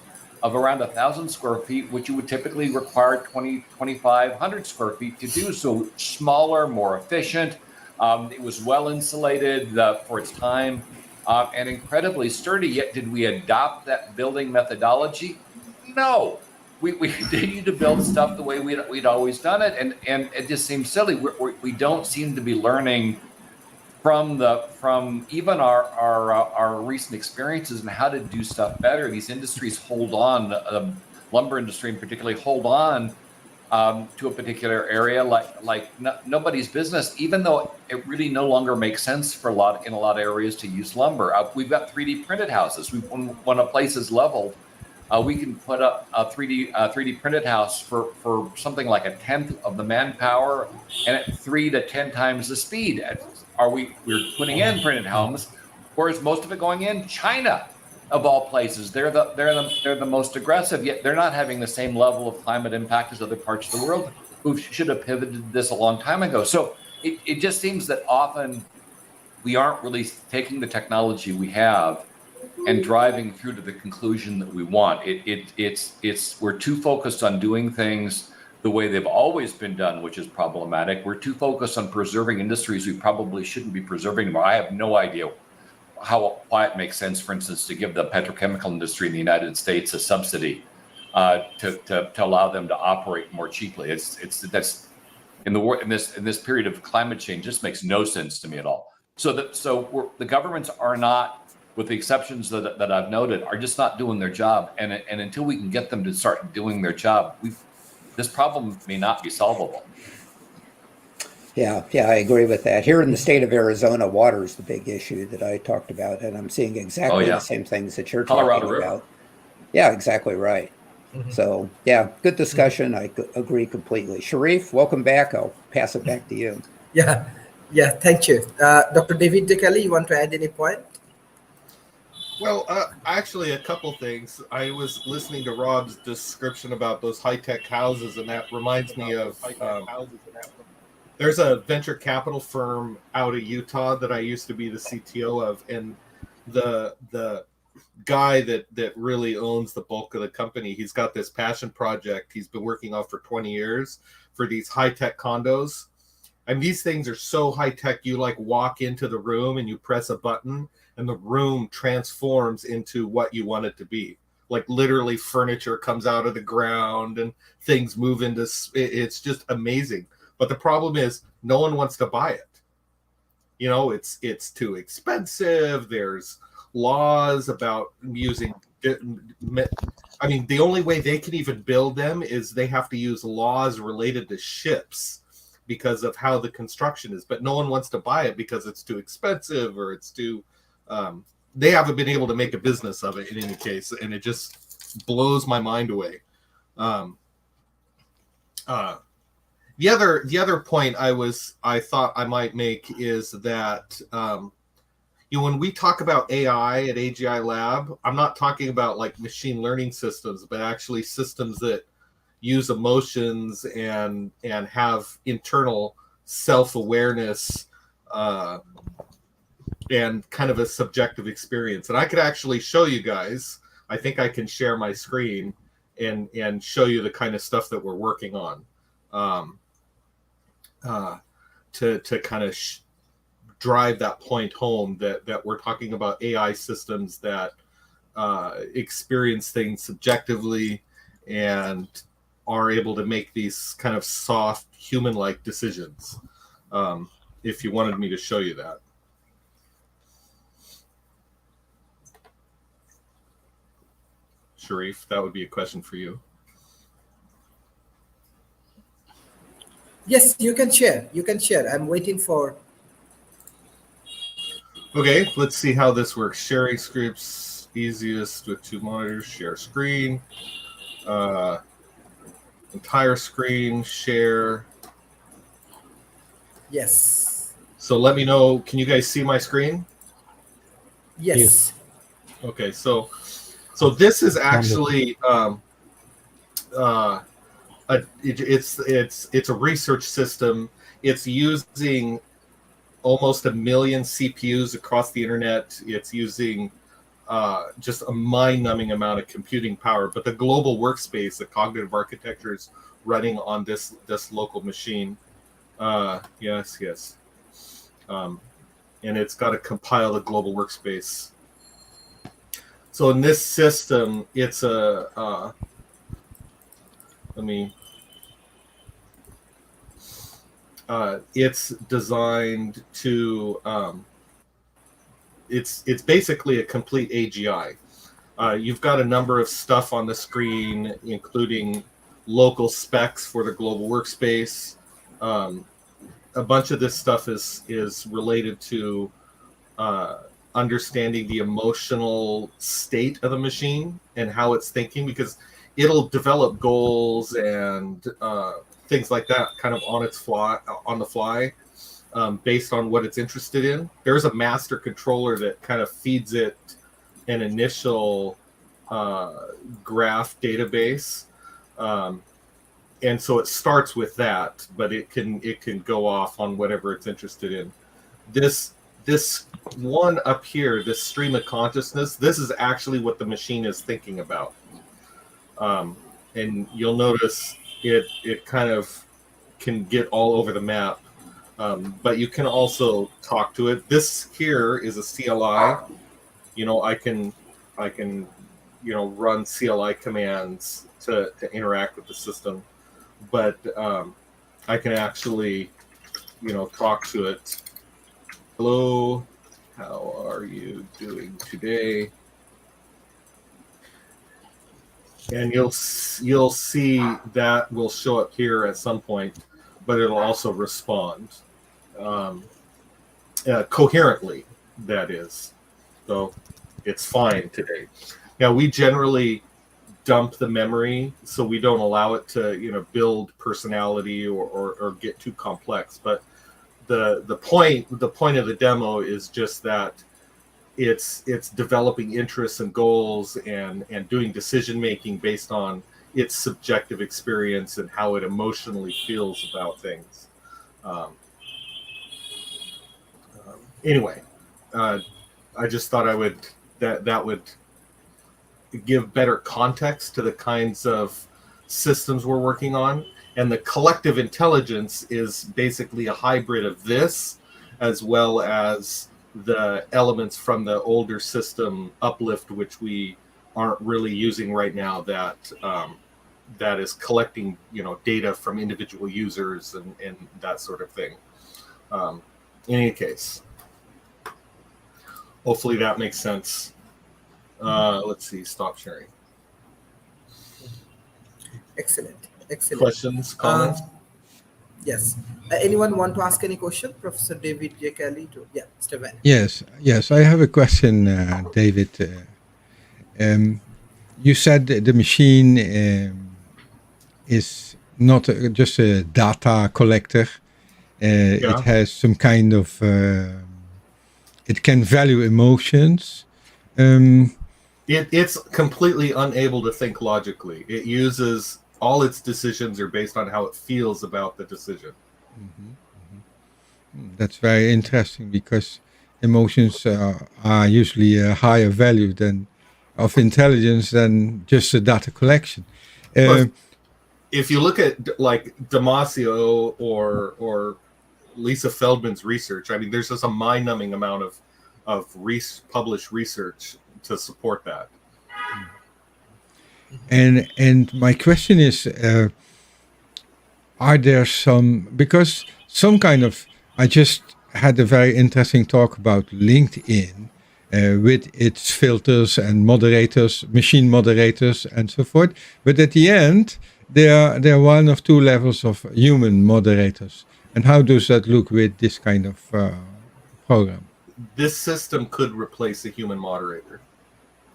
Speaker 3: of around 1,000 square feet, which you would typically require 2,500 square feet to do. So smaller, more efficient. It was well insulated for its time and incredibly sturdy. Yet did we adopt that building methodology? No. We continue to build stuff the way we'd always done it. And it just seems silly. We don't seem to be learning from even our recent experiences and how to do stuff better. These industries hold on, lumber industry in particular, hold on to a particular area like nobody's business, even though it really no longer makes sense in a lot of areas to use lumber. We've got 3D printed houses. When a place is leveled, we can put up a 3D printed house for something like 1/10 of the manpower and at 3 to 10 times the speed. We're putting in printed homes, whereas most of it going in China, of all places. They're the most aggressive, yet they're not having the same level of climate impact as other parts of the world who should have pivoted this a long time ago. So it just seems that often we aren't really taking the technology we have and driving through to the conclusion that we want. We're too focused on doing things the way they've always been done, which is problematic. We're too focused on preserving industries we probably shouldn't be preserving. I have no idea why it makes sense, for instance, to give the petrochemical industry in the United States a subsidy to allow them to operate more cheaply. That's in this period of climate change, just makes no sense to me at all. So the governments are not, with the exceptions that I've noted, are just not doing their job. And until we can get them to start doing their job, this problem may not be solvable.
Speaker 2: Yeah, I agree with that. Here in the state of Arizona, water is the big issue that I talked about, and I'm seeing exactly the same things that you're
Speaker 3: Colorado
Speaker 2: talking
Speaker 3: River.
Speaker 2: about. Yeah, exactly right. So, yeah, good discussion. I agree completely. Sharif, welcome back. I'll pass it back to you.
Speaker 1: Yeah, thank you. Dr. David DeKelly, you want to add any point?
Speaker 6: Well, actually, a couple things. I was listening to Rob's description about those high-tech houses, and that reminds me of there's a venture capital firm out of Utah that I used to be the CTO of, and the guy that really owns the bulk of the company, he's got this passion project he's been working on for 20 years for these high-tech condos. And these things are so high-tech, you like walk into the room and you press a button and the room transforms into what you want it to be. Like literally furniture comes out of the ground and things move into, it's just amazing. But the problem is no one wants to buy it. You know, it's too expensive. There's laws about using, I mean, the only way they can even build them is they have to use laws related to ships because of how the construction is. But no one wants to buy it because it's too expensive or it's too, they haven't been able to make a business of it in any case. And it just blows my mind away. The other point I thought I might make is that when we talk about AI at AGI Lab, I'm not talking about like machine learning systems, but actually systems that use emotions and have internal self-awareness and kind of a subjective experience. And I could actually show you guys. I think I can share my screen and show you the kind of stuff that we're working on. To kind of drive that point home that we're talking about AI systems that experience things subjectively and are able to make these kind of soft human-like decisions. If you wanted me to show you that. Sharif, that would be a question for you.
Speaker 1: Yes, you can share. I'm waiting for.
Speaker 6: Okay, let's see how this works. Sharing scripts, easiest with 2 monitors. Share screen. Entire screen, share.
Speaker 1: Yes.
Speaker 6: So let me know. Can you guys see my screen?
Speaker 1: Yes.
Speaker 6: Okay, so this is actually it's a research system. It's using almost 1 million CPUs across the internet. It's using just a mind-numbing amount of computing power. But the global workspace, the cognitive architecture is running on this local machine. Yes. And it's got to compile the global workspace. So in this system, it's a it's designed to it's basically a complete AGI. You've got a number of stuff on the screen, including local specs for the global workspace. A bunch of this stuff is related to understanding the emotional state of the machine and how it's thinking, because it'll develop goals and things like that kind of on the fly, based on what it's interested in. There's a master controller that kind of feeds it an initial graph database, and so it starts with that, but it can go off on whatever it's interested in. This one up here, this stream of consciousness, this is actually what the machine is thinking about. And you'll notice it kind of can get all over the map, but you can also talk to it. This here is a CLI. I can run CLI commands to interact with the system, but I can actually talk to it. Hello, how are you doing today? And you'll see that will show up here at some point, but it'll also respond coherently, that is. So it's fine today. Now, we generally dump the memory, so we don't allow it to build personality or get too complex. But the point of the demo is just that it's developing interests and goals and doing decision making based on its subjective experience and how it emotionally feels about things. Anyway, I just thought that would give better context to the kinds of systems we're working on. And the collective intelligence is basically a hybrid of this, as well as the elements from the older system Uplift, which we aren't really using right now, that is collecting data from individual users and that sort of thing. In any case, hopefully that makes sense. Let's see, stop sharing.
Speaker 1: Excellent.
Speaker 6: Questions, comments?
Speaker 1: Yes. Anyone want to ask any question? Professor David J. Kelly? Mr. Van.
Speaker 7: Yes. I have a question, David. You said the machine is not just a data collector. It has some kind of... it can value emotions.
Speaker 6: It's completely unable to think logically. It uses... all its decisions are based on how it feels about the decision.
Speaker 7: That's very interesting, because emotions are usually a higher value of intelligence than just a data collection.
Speaker 6: If you look at like Damasio or Lisa Feldman's research, I mean, there's just a mind-numbing amount of published research to support that.
Speaker 7: And my question is, are there some kind of... I just had a very interesting talk about LinkedIn with its filters and moderators, machine moderators and so forth. But at the end, there are one of two levels of human moderators. And how does that look with this kind of program?
Speaker 6: This system could replace a human moderator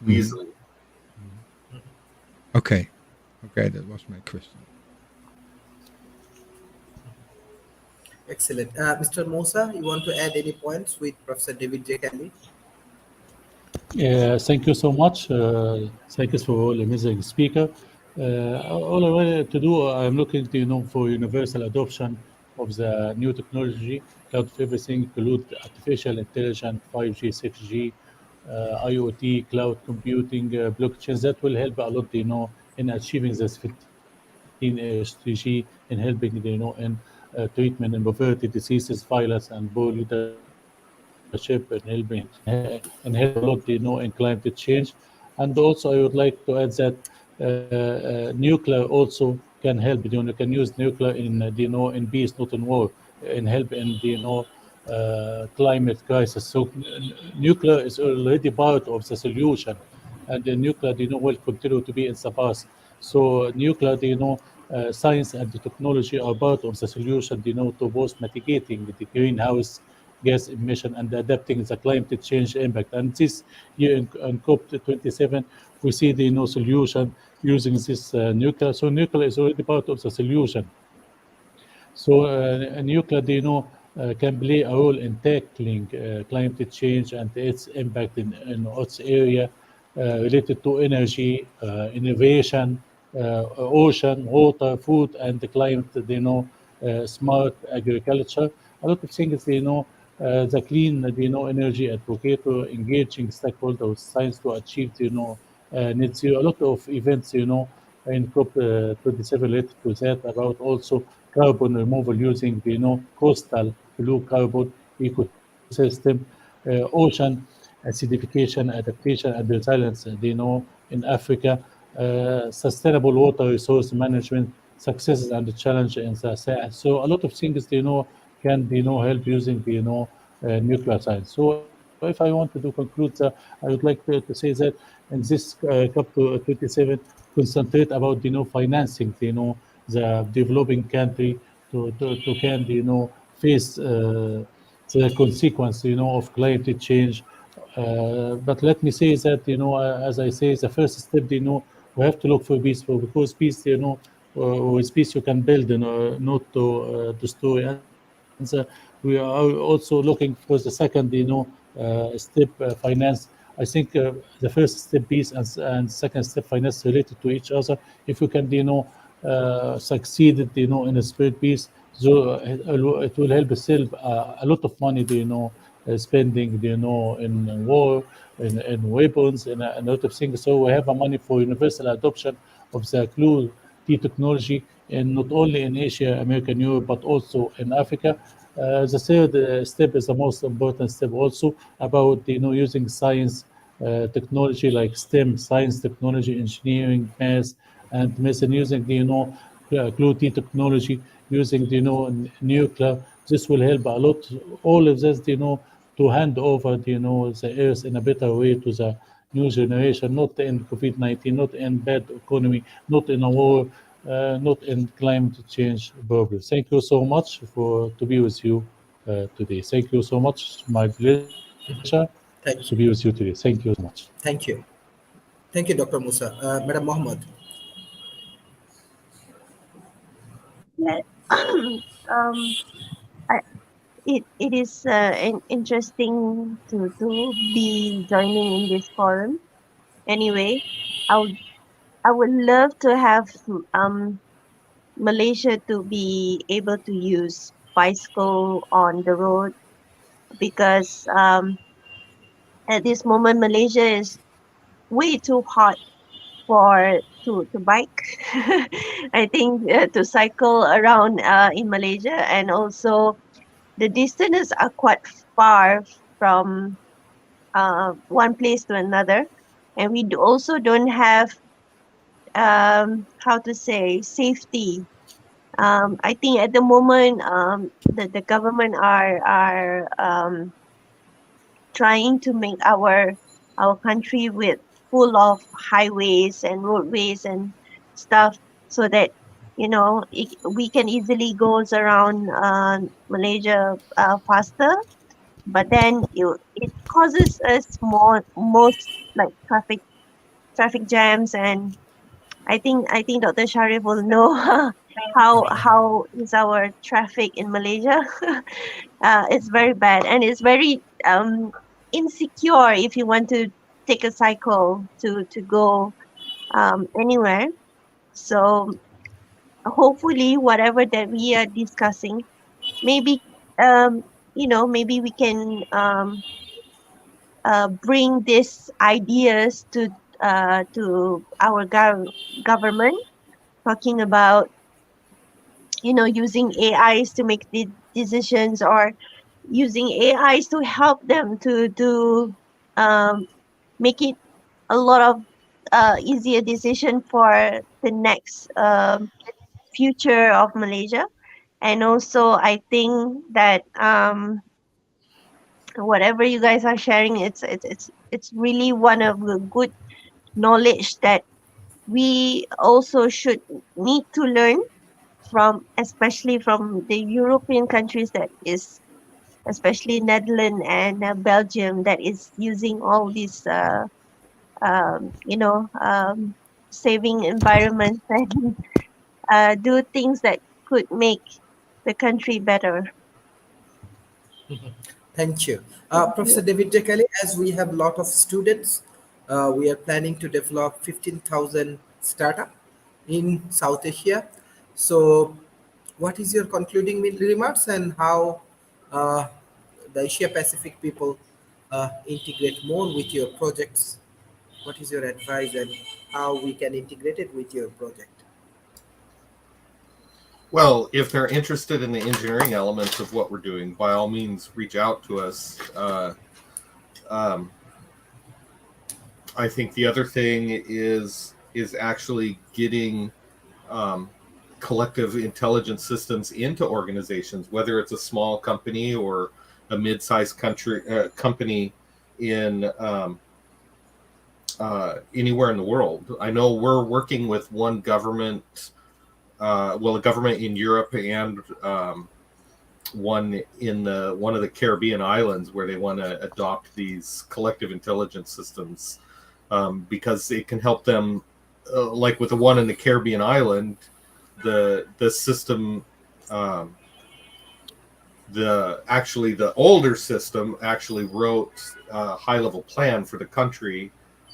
Speaker 6: easily.
Speaker 7: Okay, that was my question.
Speaker 1: Excellent. Mr. Mosa, you want to add any points with Professor David J. Kelly?
Speaker 5: Thank you so much. Thank you for all amazing speaker. All I wanted to do, I'm looking for universal adoption of the new technology, cloud of everything, include artificial intelligence, 5G, 6G, IoT, cloud computing, blockchains that will help a lot, in achieving this 15 SDG, in helping, in treatment in poverty, diseases, violence, and poor leadership, and help a lot, in climate change. And also, I would like to add that nuclear also can help. You can use nuclear in, in peace, not in war, and help in, climate crisis. So nuclear is already part of the solution, and the nuclear, will continue to be in the past. So nuclear, science and the technology are part of the solution, to both mitigating the greenhouse gas emission and adapting the climate change impact. And this year in COP27, we see the, solution using this nuclear. So nuclear is already part of the solution. So nuclear, can play a role in tackling climate change and its impact in its area related to energy, innovation, ocean, water, food, and the climate, smart agriculture. A lot of things, the clean, energy advocate, engaging stakeholders, science to achieve, net zero. A lot of events, in COP 27 related to that, about also carbon removal using, coastal blue carbon ecosystem, ocean acidification, adaptation, and resilience, in Africa, sustainable water resource management, successes and the challenge in the Sahel. So a lot of things, can, help using, nuclear science. So if I want to conclude, I would like to say that in this COP27, concentrate about, financing, the developing country to can, face the consequence, of climate change. But let me say that, as I say, the first step, we have to look for peace, because peace, with peace you can build, not to destroy. And we are also looking for the second, step, finance. I think the first step, peace, and second step, finance, related to each other. If we can, succeed, in a spirit peace, so it will help save a lot of money, spending, in war, in weapons, and a lot of things. So we have a money for universal adoption of the clue T technology, and not only in Asia, America, and Europe, but also in Africa. The third step is the most important step, also about, using science, technology like STEM, science, technology, engineering, math, and medicine, using the, Clue T technology, using the, nuclear. This will help a lot. All of this, to hand over, the earth in a better way to the new generation, not in COVID-19, not in bad economy, not in a war, not in climate change problem. Thank you so much for to be with you today. Thank you so much. My pleasure to be with you
Speaker 1: Thank
Speaker 5: today.
Speaker 1: you.
Speaker 5: Thank you so much.
Speaker 1: Thank you. Thank you, Dr. Musa. Madam Mohammed.
Speaker 4: Yeah. um, I, it is interesting to be joining in this forum. Anyway, I would I would love to have um Malaysia to be able to use bicycle on the road, because at this moment Malaysia is way too hot for to bike. I think to cycle around in Malaysia, and also the distances are quite far from one place to another, and we also don't have how to say safety. I think at the moment the government are trying to make our country with full of highways and roadways and stuff, so that we can easily goes around Malaysia faster. But then it causes us most like traffic jams. And I think Dr. Sharif will know how is our traffic in Malaysia. It's very bad, and it's very insecure if you want to take a cycle to go anywhere. So hopefully, whatever that we are discussing, maybe maybe we can bring these ideas to our government, talking about using AIs to make the decisions, or using AIs to help them to um, make it a lot of easier decision for the next future of Malaysia. And also, I think that whatever you guys are sharing, it's really one of the good knowledge that we also should need to learn from, especially from the European countries, that is especially Netherlands and Belgium, that is using all these saving environments and do things that could make the country better.
Speaker 1: Thank you.
Speaker 4: Thank
Speaker 1: Professor
Speaker 4: you.
Speaker 1: David Dekali, as we have a lot of students, we are planning to develop 15,000 startup in South Asia. So what is your concluding remarks, and how uh, the Asia Pacific people integrate more with your projects? What is your advice, and how we can integrate it with your project?
Speaker 6: Well, if they're interested in the engineering elements of what we're doing, by all means, reach out to us. Um, I think the other thing is actually getting collective intelligence systems into organizations, whether it's a small company or a mid-sized company in anywhere in the world. I know we're working with one government. A government in Europe and one in one of the Caribbean islands, where they want to adopt these collective intelligence systems because it can help them. Like with the one in the Caribbean island, the system, the older system actually wrote a high-level plan for the country.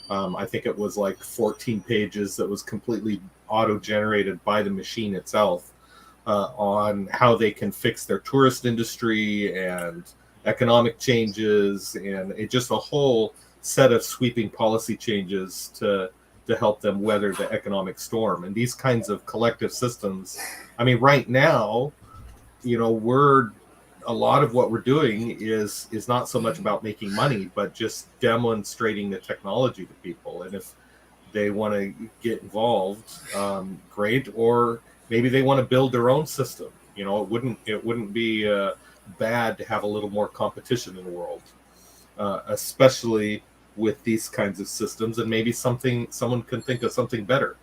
Speaker 6: I think it was like 14 pages that was completely auto-generated by the machine itself on how they can fix their tourist industry and economic changes, and it just a whole set of sweeping policy changes to help them weather the economic storm. And these kinds of collective systems, I mean, right now, a lot of what we're doing is not so much about making money, but just demonstrating the technology to people. And if they want to get involved, great. Or maybe they want to build their own system. It wouldn't be bad to have a little more competition in the world, especially with these kinds of systems. And maybe someone can think of something better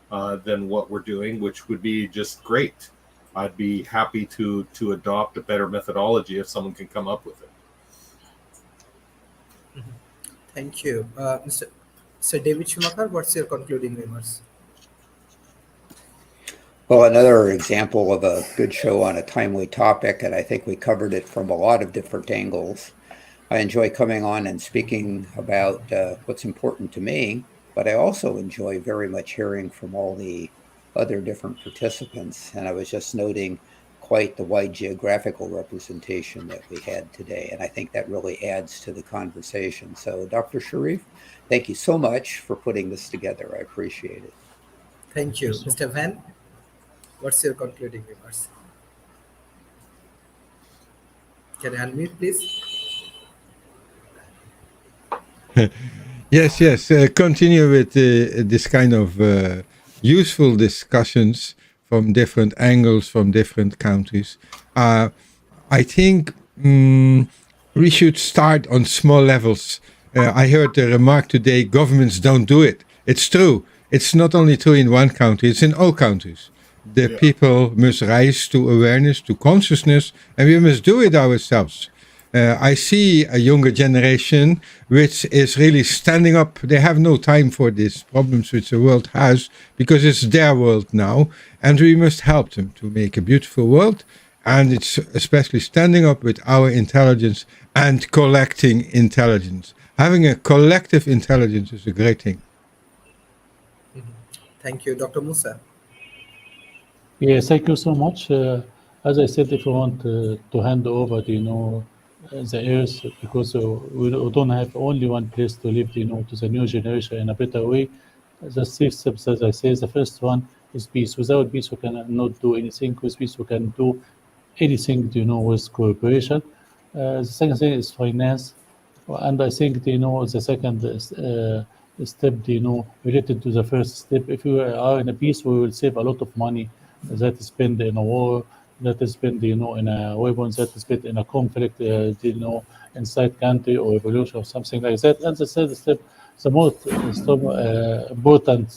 Speaker 6: than what we're doing, which would be just great. I'd be happy to adopt a better methodology if someone can come up with it.
Speaker 1: Thank you. Sir David Schumacher, what's your concluding remarks?
Speaker 2: Well, another example of a good show on a timely topic, and I think we covered it from a lot of different angles. I enjoy coming on and speaking about what's important to me, but I also enjoy very much hearing from all the other different participants. And I was just noting quite the wide geographical representation that we had today. And I think that really adds to the conversation. So Dr. Sharif, thank you so much for putting this together. I appreciate it.
Speaker 1: Thank you.
Speaker 5: Yes, sir.
Speaker 1: Mr. Van, what's your concluding remarks? Can I unmute, please?
Speaker 7: Yes. Continue with this kind of useful discussions from different angles, from different countries. I think we should start on small levels. I heard the remark today, governments don't do it. It's true. It's not only true in one country, it's in all countries. The people must rise to awareness, to consciousness, and we must do it ourselves. I see a younger generation which is really standing up. They have no time for these problems which the world has, because it's their world now, and we must help them to make a beautiful world. And it's especially standing up with our intelligence and collecting intelligence. Having a collective intelligence is a great thing.
Speaker 1: Thank you. Dr. Musa.
Speaker 5: Yes, thank you so much. As I said, if you want to hand over, the earth, because we don't have only one place to live, to the new generation in a better way. The six steps, as I say, the first one is peace. Without peace, we cannot do anything. With peace, we can do anything, with cooperation. The second thing is finance. And I think, the second step, related to the first step, if we are in a peace, we will save a lot of money that is spent in a war, that is spent, in a weapons, that is spent in a conflict, inside country or revolution or something like that. And the third step, the most important,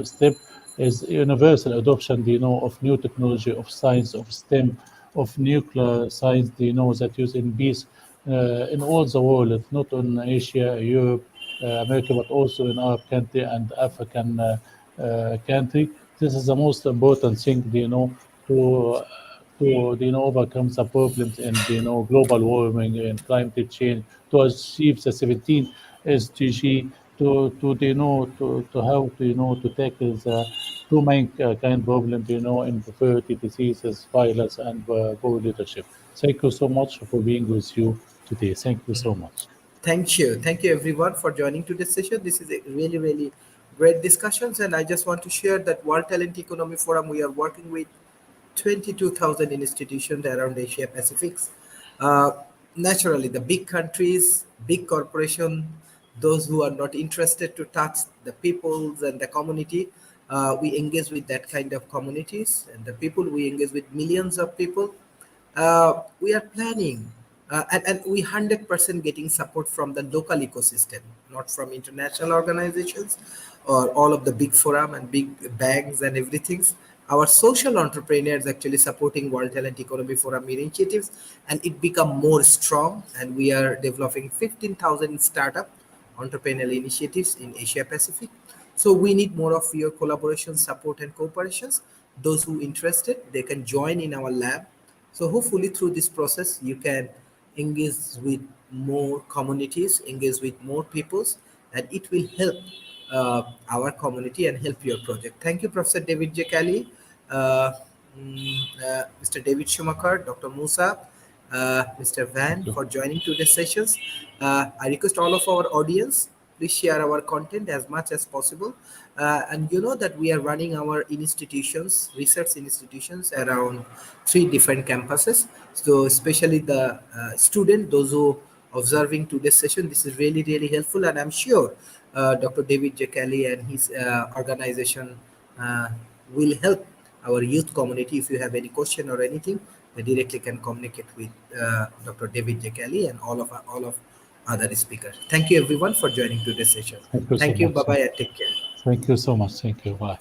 Speaker 5: step is universal adoption, of new technology, of science, of STEM, of nuclear science, that use in peace in all the world, not in Asia, Europe, America, but also in Arab country and African country. This is the most important thing, to overcome the problems in global warming and climate change, to achieve the 17 SDG, to how to to tackle the two main kind problem, in poverty, diseases, violence, and poor leadership. Thank you so much for being with you today. Thank you so much.
Speaker 1: Thank you everyone for joining to this session. This is a really, really great discussions, and I just want to share that World Talent Economy Forum, we are working with 22,000 institutions around Asia Pacific. Uh, Naturally, the big countries, big corporation, those who are not interested to touch the peoples and the community, we engage with that kind of communities, and the people we engage with millions of people. We are planning, and we 100% getting support from the local ecosystem, not from international organizations or all of the big forum and big banks and everything. Our social entrepreneurs actually supporting World Talent Economy Forum initiatives, and it become more strong. And we are developing 15,000 startup entrepreneurial initiatives in Asia Pacific. So we need more of your collaboration, support, and cooperations. Those who interested, they can join in our lab. So hopefully through this process, you can engage with more communities, engage with more peoples, and it will help our community and help your project. Thank you, Professor David J. Kelly, uh, Mr. David Schumacher, Dr. Musa, Mr. Van
Speaker 5: Thank you.
Speaker 1: for joining today's sessions. I request all of our audience, please share our content as much as possible. And you know that we are running our institutions, research institutions around 3 different campuses. So especially the student, those who observing today's session, this is really, really helpful. And I'm sure Dr. David J. Kelly and his organization uh, will help our youth community. If you have any question or anything, they directly can communicate with Dr. David J. Kelly and all of other speakers. Thank you everyone for joining today's session.
Speaker 5: Thank you so
Speaker 1: Thank you. Bye
Speaker 5: much.
Speaker 1: bye and take care.
Speaker 5: Thank you so much. Thank you. Bye.